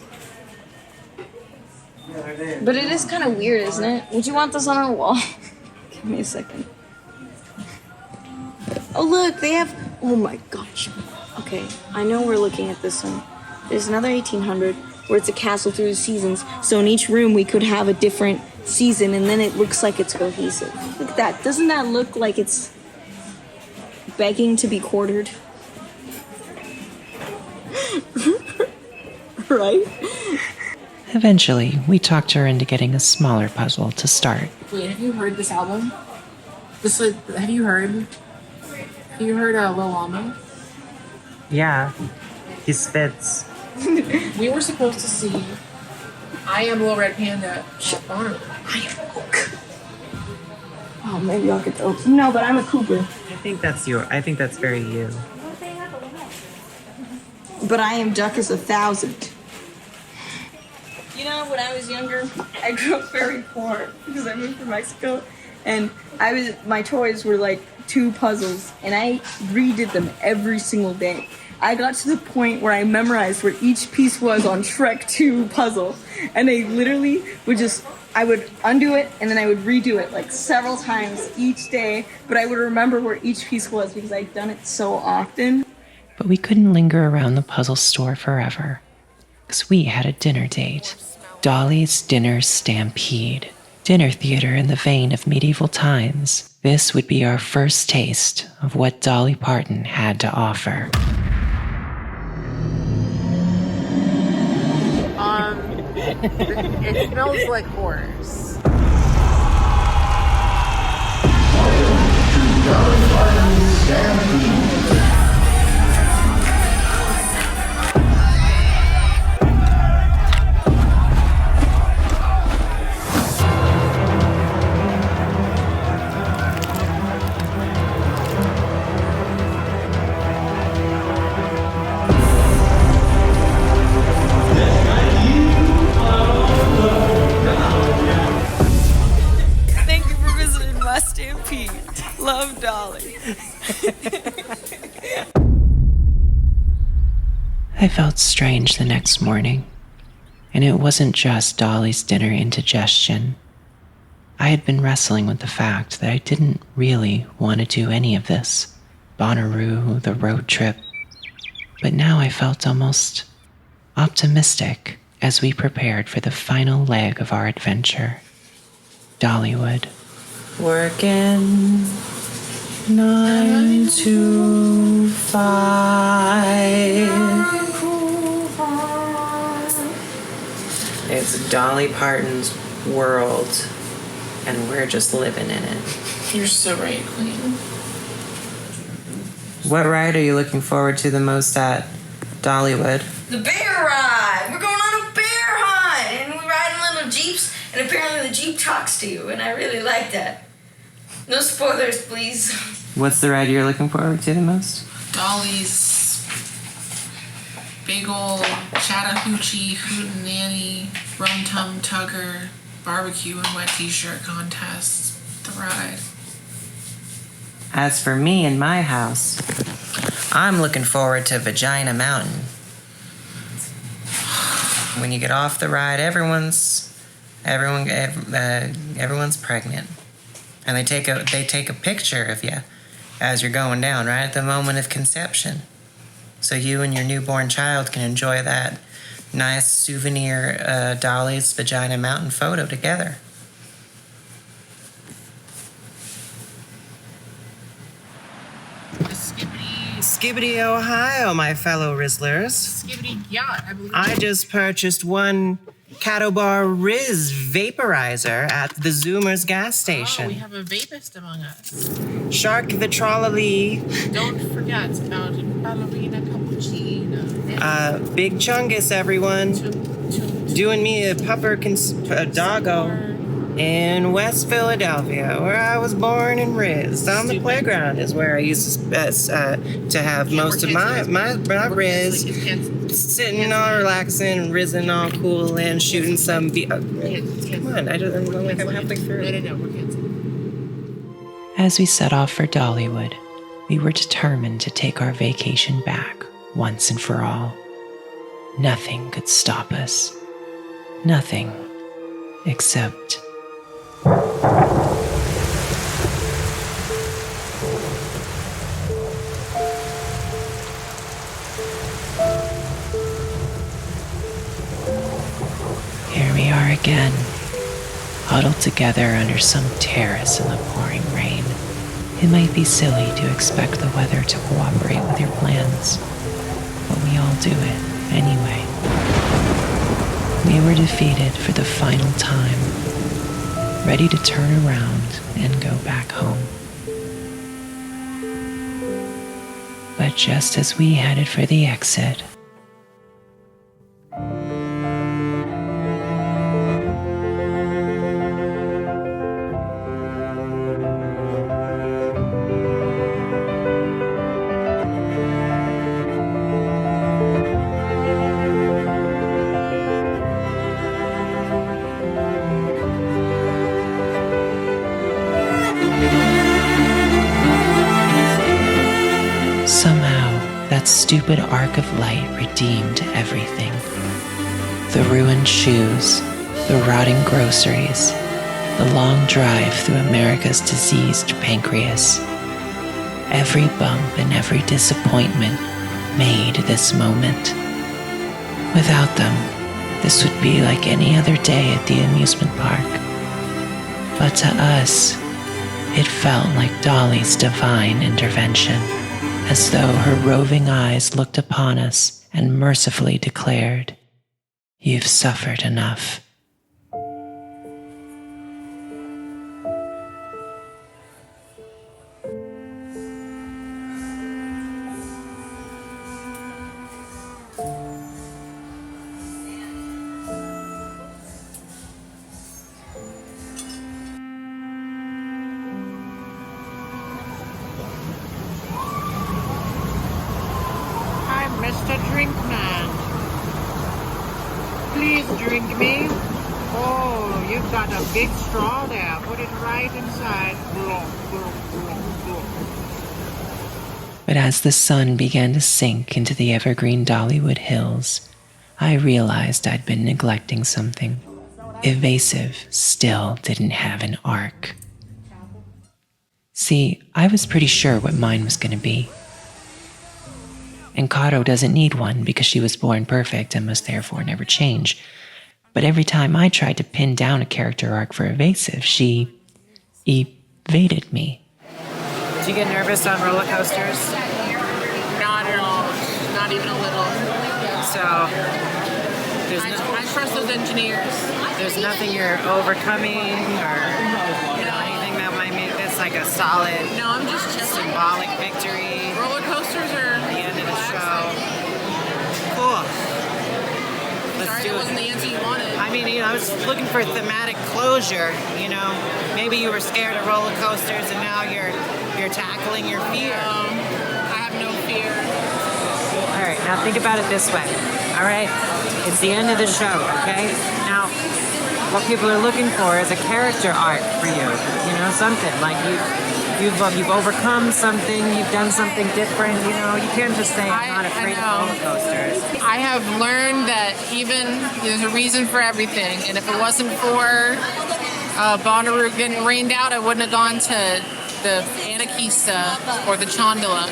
But it is kind of weird, isn't it? Would you want this on our wall? Give me a second. Oh look, they have, oh my gosh. Okay, I know we're looking at this one. There's another 1800 where it's a castle through the seasons. So in each room we could have a different season, and then it looks like it's cohesive. Look at that. Doesn't that look like it's begging to be quartered? Right? Eventually, we talked her into getting a smaller puzzle to start. Wait, have you heard this album? Have you heard Lil Llama? Yeah. He spits. We were supposed to see I Am Little Red Panda at Bonnaroo. I am Oak. Oh, maybe I'll get the Oak. No, but I'm a Cooper. I think that's very you. But I am Duck is 1,000. You know, when I was younger, I grew up very poor because I moved from Mexico, and my toys were like 2 puzzles, and I redid them every single day. I got to the point where I memorized where each piece was on Shrek 2 puzzle, and I literally I would undo it, and then I would redo it like several times each day, but I would remember where each piece was because I'd done it so often. But we couldn't linger around the puzzle store forever, because we had a dinner date. Dolly's Dinner Stampede. Dinner theater in the vein of medieval times. This would be our first taste of what Dolly Parton had to offer. It smells like horse. Stampede. Love, Dolly. I felt strange the next morning, and it wasn't just Dolly's dinner indigestion. I had been wrestling with the fact that I didn't really want to do any of this. Bonnaroo, the road trip. But now I felt almost optimistic as we prepared for the final leg of our adventure. Dollywood. Working 9 to 5. It's Dolly Parton's world, and we're just living in it. You're so right, Queen. What ride are you looking forward to the most at Dollywood? The bear ride! We're going on a bear hunt! And we ride in little jeeps, and apparently the jeep talks to you, and I really like that. No spoilers, please. What's the ride you're looking forward to the most? Dolly's big ol' Chattahoochee Hootenanny Rum Tum Tugger barbecue and wet t-shirt contest. The ride. As for me and my house, I'm looking forward to Vagina Mountain. When you get off the ride, everyone's pregnant. And they take a picture of you as you're going down, right at the moment of conception. So you and your newborn child can enjoy that nice souvenir Dolly's Vagina Mountain photo together. Skibbity, Ohio, my fellow Rizzlers. Skibbity yacht, I believe. I just purchased one Cattle Bar Riz vaporizer at the Zoomers gas station. Oh, we have a vapist among us. Shark Vitrololi. Don't forget about ballerina cappuccino. Big Chungus, everyone. Doing me a doggo in West Philadelphia, where I was born and raised. On the playground is where I used to have most of my riz. Sitting all relaxing, rizzing all cool, and shooting some. Come on, I'm halfway through. No, we're kids. As we set off for Dollywood, we were determined to take our vacation back once and for all. Nothing could stop us. Nothing except. Here we are again, huddled together under some terrace in the pouring rain. It might be silly to expect the weather to cooperate with your plans, but we all do it anyway. We were defeated for the final time, ready to turn around and go back home. But just as we headed for the exit, stupid arc of light redeemed everything. The ruined shoes, the rotting groceries, the long drive through America's diseased pancreas. Every bump and every disappointment made this moment. Without them, this would be like any other day at the amusement park. But to us, it felt like Dolly's divine intervention, as though her roving eyes looked upon us and mercifully declared, "You've suffered enough." Mr. Drinkman. Please drink me. Oh, you've got a big straw there. Put it right inside. But as the sun began to sink into the evergreen Dollywood hills, I realized I'd been neglecting something. Evasive still didn't have an arc. See, I was pretty sure what mine was going to be. And Kato doesn't need one because she was born perfect and must therefore never change. But every time I tried to pin down a character arc for Evasive, she evaded me. Do you get nervous on roller coasters? Not at all. Not even a little. So, I trust those engineers. There's nothing you're overcoming or anything that might make this like a solid, I'm just symbolic victory. Roller coasters are the end of the show. Cool. Let's do it. Wasn't the answer you wanted. I mean, I was looking for thematic closure. Maybe you were scared of roller coasters and now you're tackling your fear. I have no fear. All right, now think about it this way. All right, it's the end of the show. Okay, now what people are looking for is a character arc for you. Something like you've overcome something, you've done something different. You can't just say I'm not afraid of roller coasters. I have learned that there's a reason for everything, and if it wasn't for Bonnaroo getting rained out, I wouldn't have gone to the Anakista or the Chandala.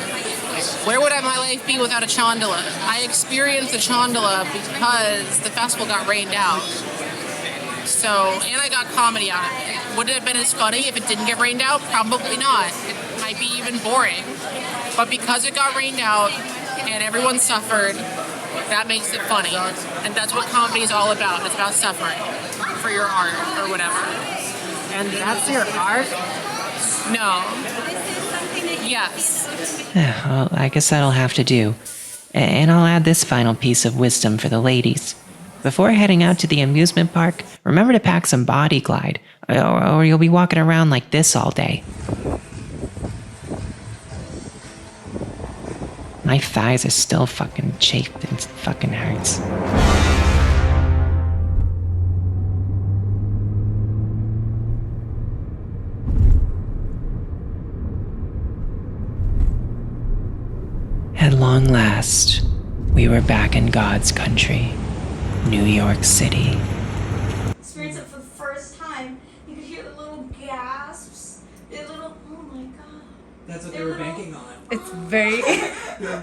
Where would my life be without a Chandala? I experienced the Chandala because the festival got rained out. And I got comedy out of it. Would it have been as funny if it didn't get rained out? Probably not. It might be even boring. But because it got rained out and everyone suffered, that makes it funny. And that's what comedy is all about. It's about suffering for your art or whatever. And that's your art? No. Yes. Well, I guess that'll have to do. And I'll add this final piece of wisdom for the ladies. Before heading out to the amusement park, remember to pack some Body Glide, or you'll be walking around like this all day. My thighs are still fucking chafed and it fucking hurts. At long last, we were back in God's country, New York City. Experience it for the first time. You could hear the little gasps, the little, oh my god. That's what they were banking on. It's very.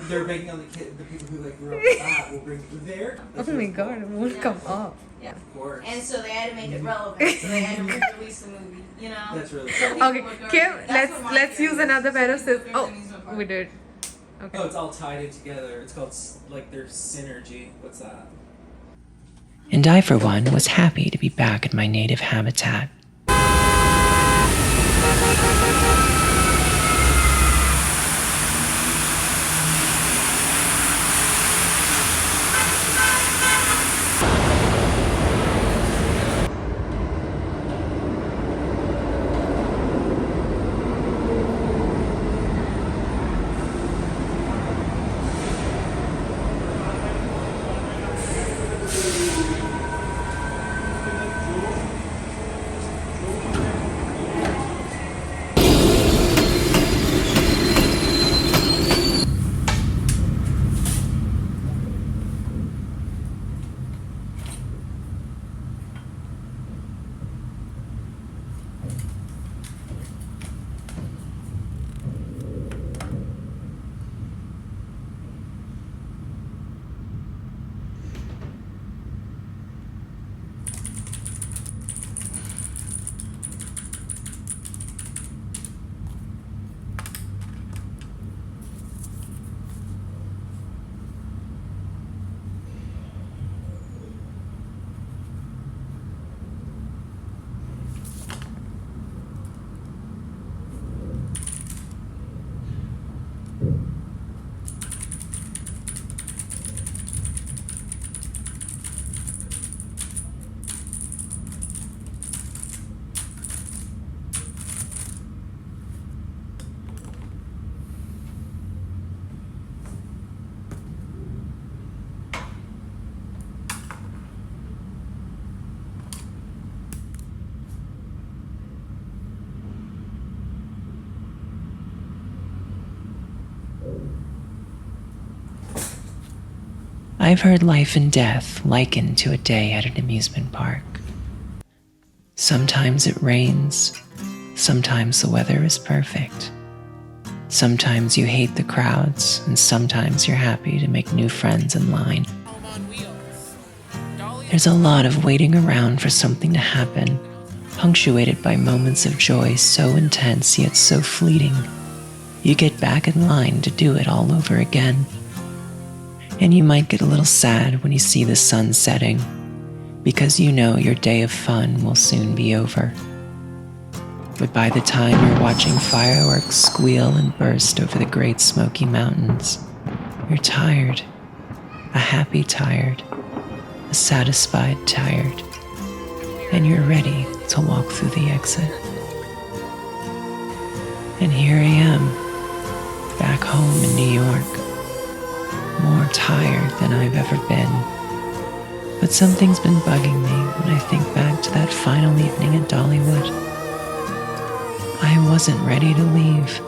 they're banking on the people who grew up with that will bring it there. Oh my god, it won't come up. Yeah, of course. And so they had to make it relevant. So they had to release the movie. That's really cool. Okay, Kim, let's use another pair of scissors. Oh, we did. Okay. Oh, it's all tied in together. It's called their synergy. What's that? And I, for one, was happy to be back in my native habitat. I've heard life and death likened to a day at an amusement park. Sometimes it rains, sometimes the weather is perfect. Sometimes you hate the crowds, and sometimes you're happy to make new friends in line. There's a lot of waiting around for something to happen, punctuated by moments of joy so intense yet so fleeting. You get back in line to do it all over again. And you might get a little sad when you see the sun setting, because you know your day of fun will soon be over. But by the time you're watching fireworks squeal and burst over the Great Smoky Mountains, you're tired, a happy tired, a satisfied tired, and you're ready to walk through the exit. And here I am, back home in New York, more tired than I've ever been. But something's been bugging me when I think back to that final evening at Dollywood. I wasn't ready to leave.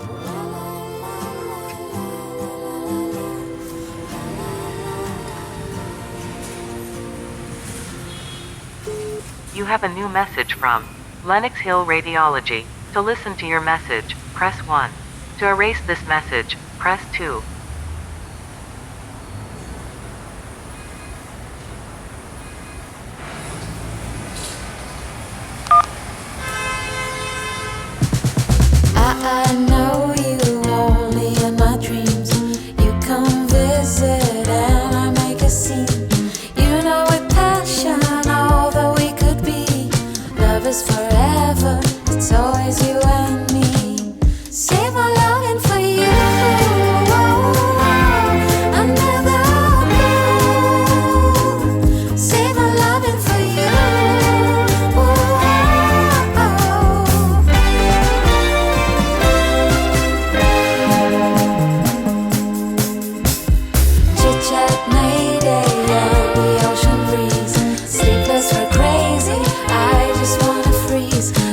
You have a new message from Lenox Hill Radiology. To listen to your message, press 1. To erase this message, press 2. I know you only in my dreams. You come visit and I make a scene. You know with passion all that we could be. Love is forever, it's always you and me. Save my longing for you. Another blue. Save my loving for you.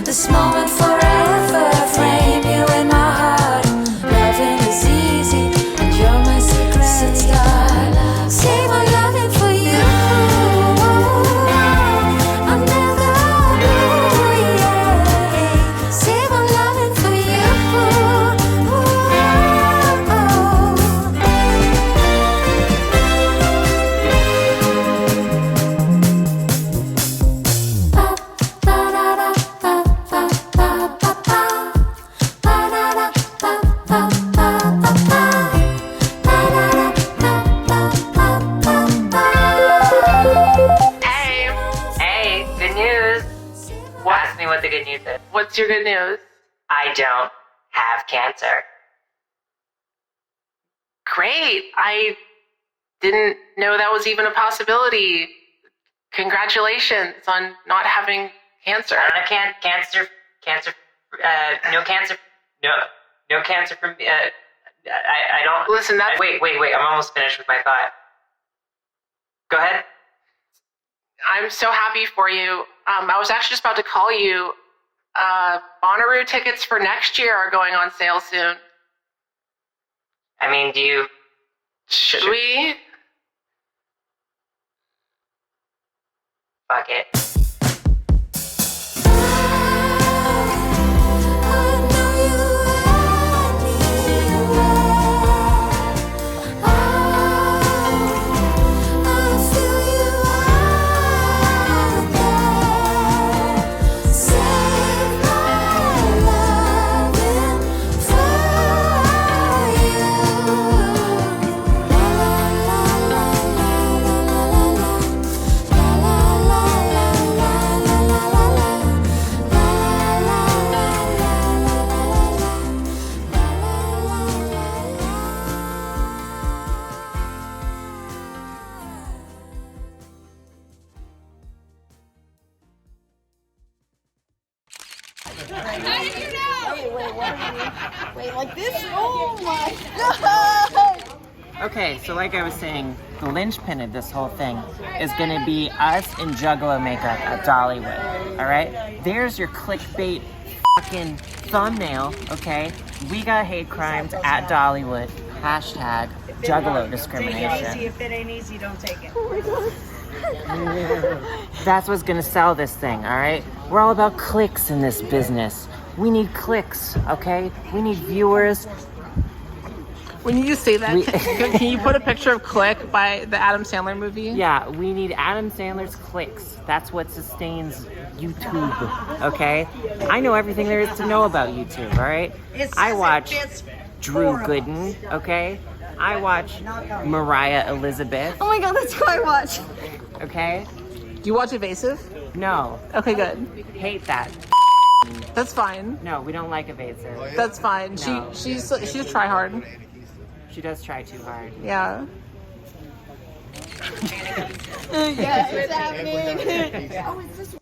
This moment forever, frame you in my heart. Loving is easy, and you're my secret star. Save my loving for you. I'm never blue, yeah. Save my loving for What's your good news? I don't have cancer. Great. I didn't know that was even a possibility. Congratulations on not having cancer. I don't have no cancer from me. I don't. Listen, that's... Wait. I'm almost finished with my thought. Go ahead. I'm so happy for you. I was actually just about to call you. Bonnaroo tickets for next year are going on sale soon. I mean, should we? Fuck it. Wait, like this? Oh my god! Okay, so like I was saying, the linchpin of this whole thing is gonna be us in Juggalo makeup at Dollywood, alright? There's your clickbait fucking thumbnail, okay? We got hate crimes at Dollywood. Hashtag juggalo discrimination. If it ain't easy, don't take it. That's what's gonna sell this thing, all right? We're all about clicks in this business. We need clicks, okay? We need viewers. When you say that, can you put a picture of Click by the Adam Sandler movie? Yeah, we need Adam Sandler's clicks. That's what sustains YouTube, okay? I know everything there is to know about YouTube, all right? I watch Drew Gooden, okay? I watch Mariah Elizabeth. Oh my god, that's who I watch. Okay? Do you watch Evasive? No. Okay, good. Hate that. That's fine. No, we don't like Evasive. That's fine. No. She's try hard. She does try too hard. Yeah. Yeah, it's happening.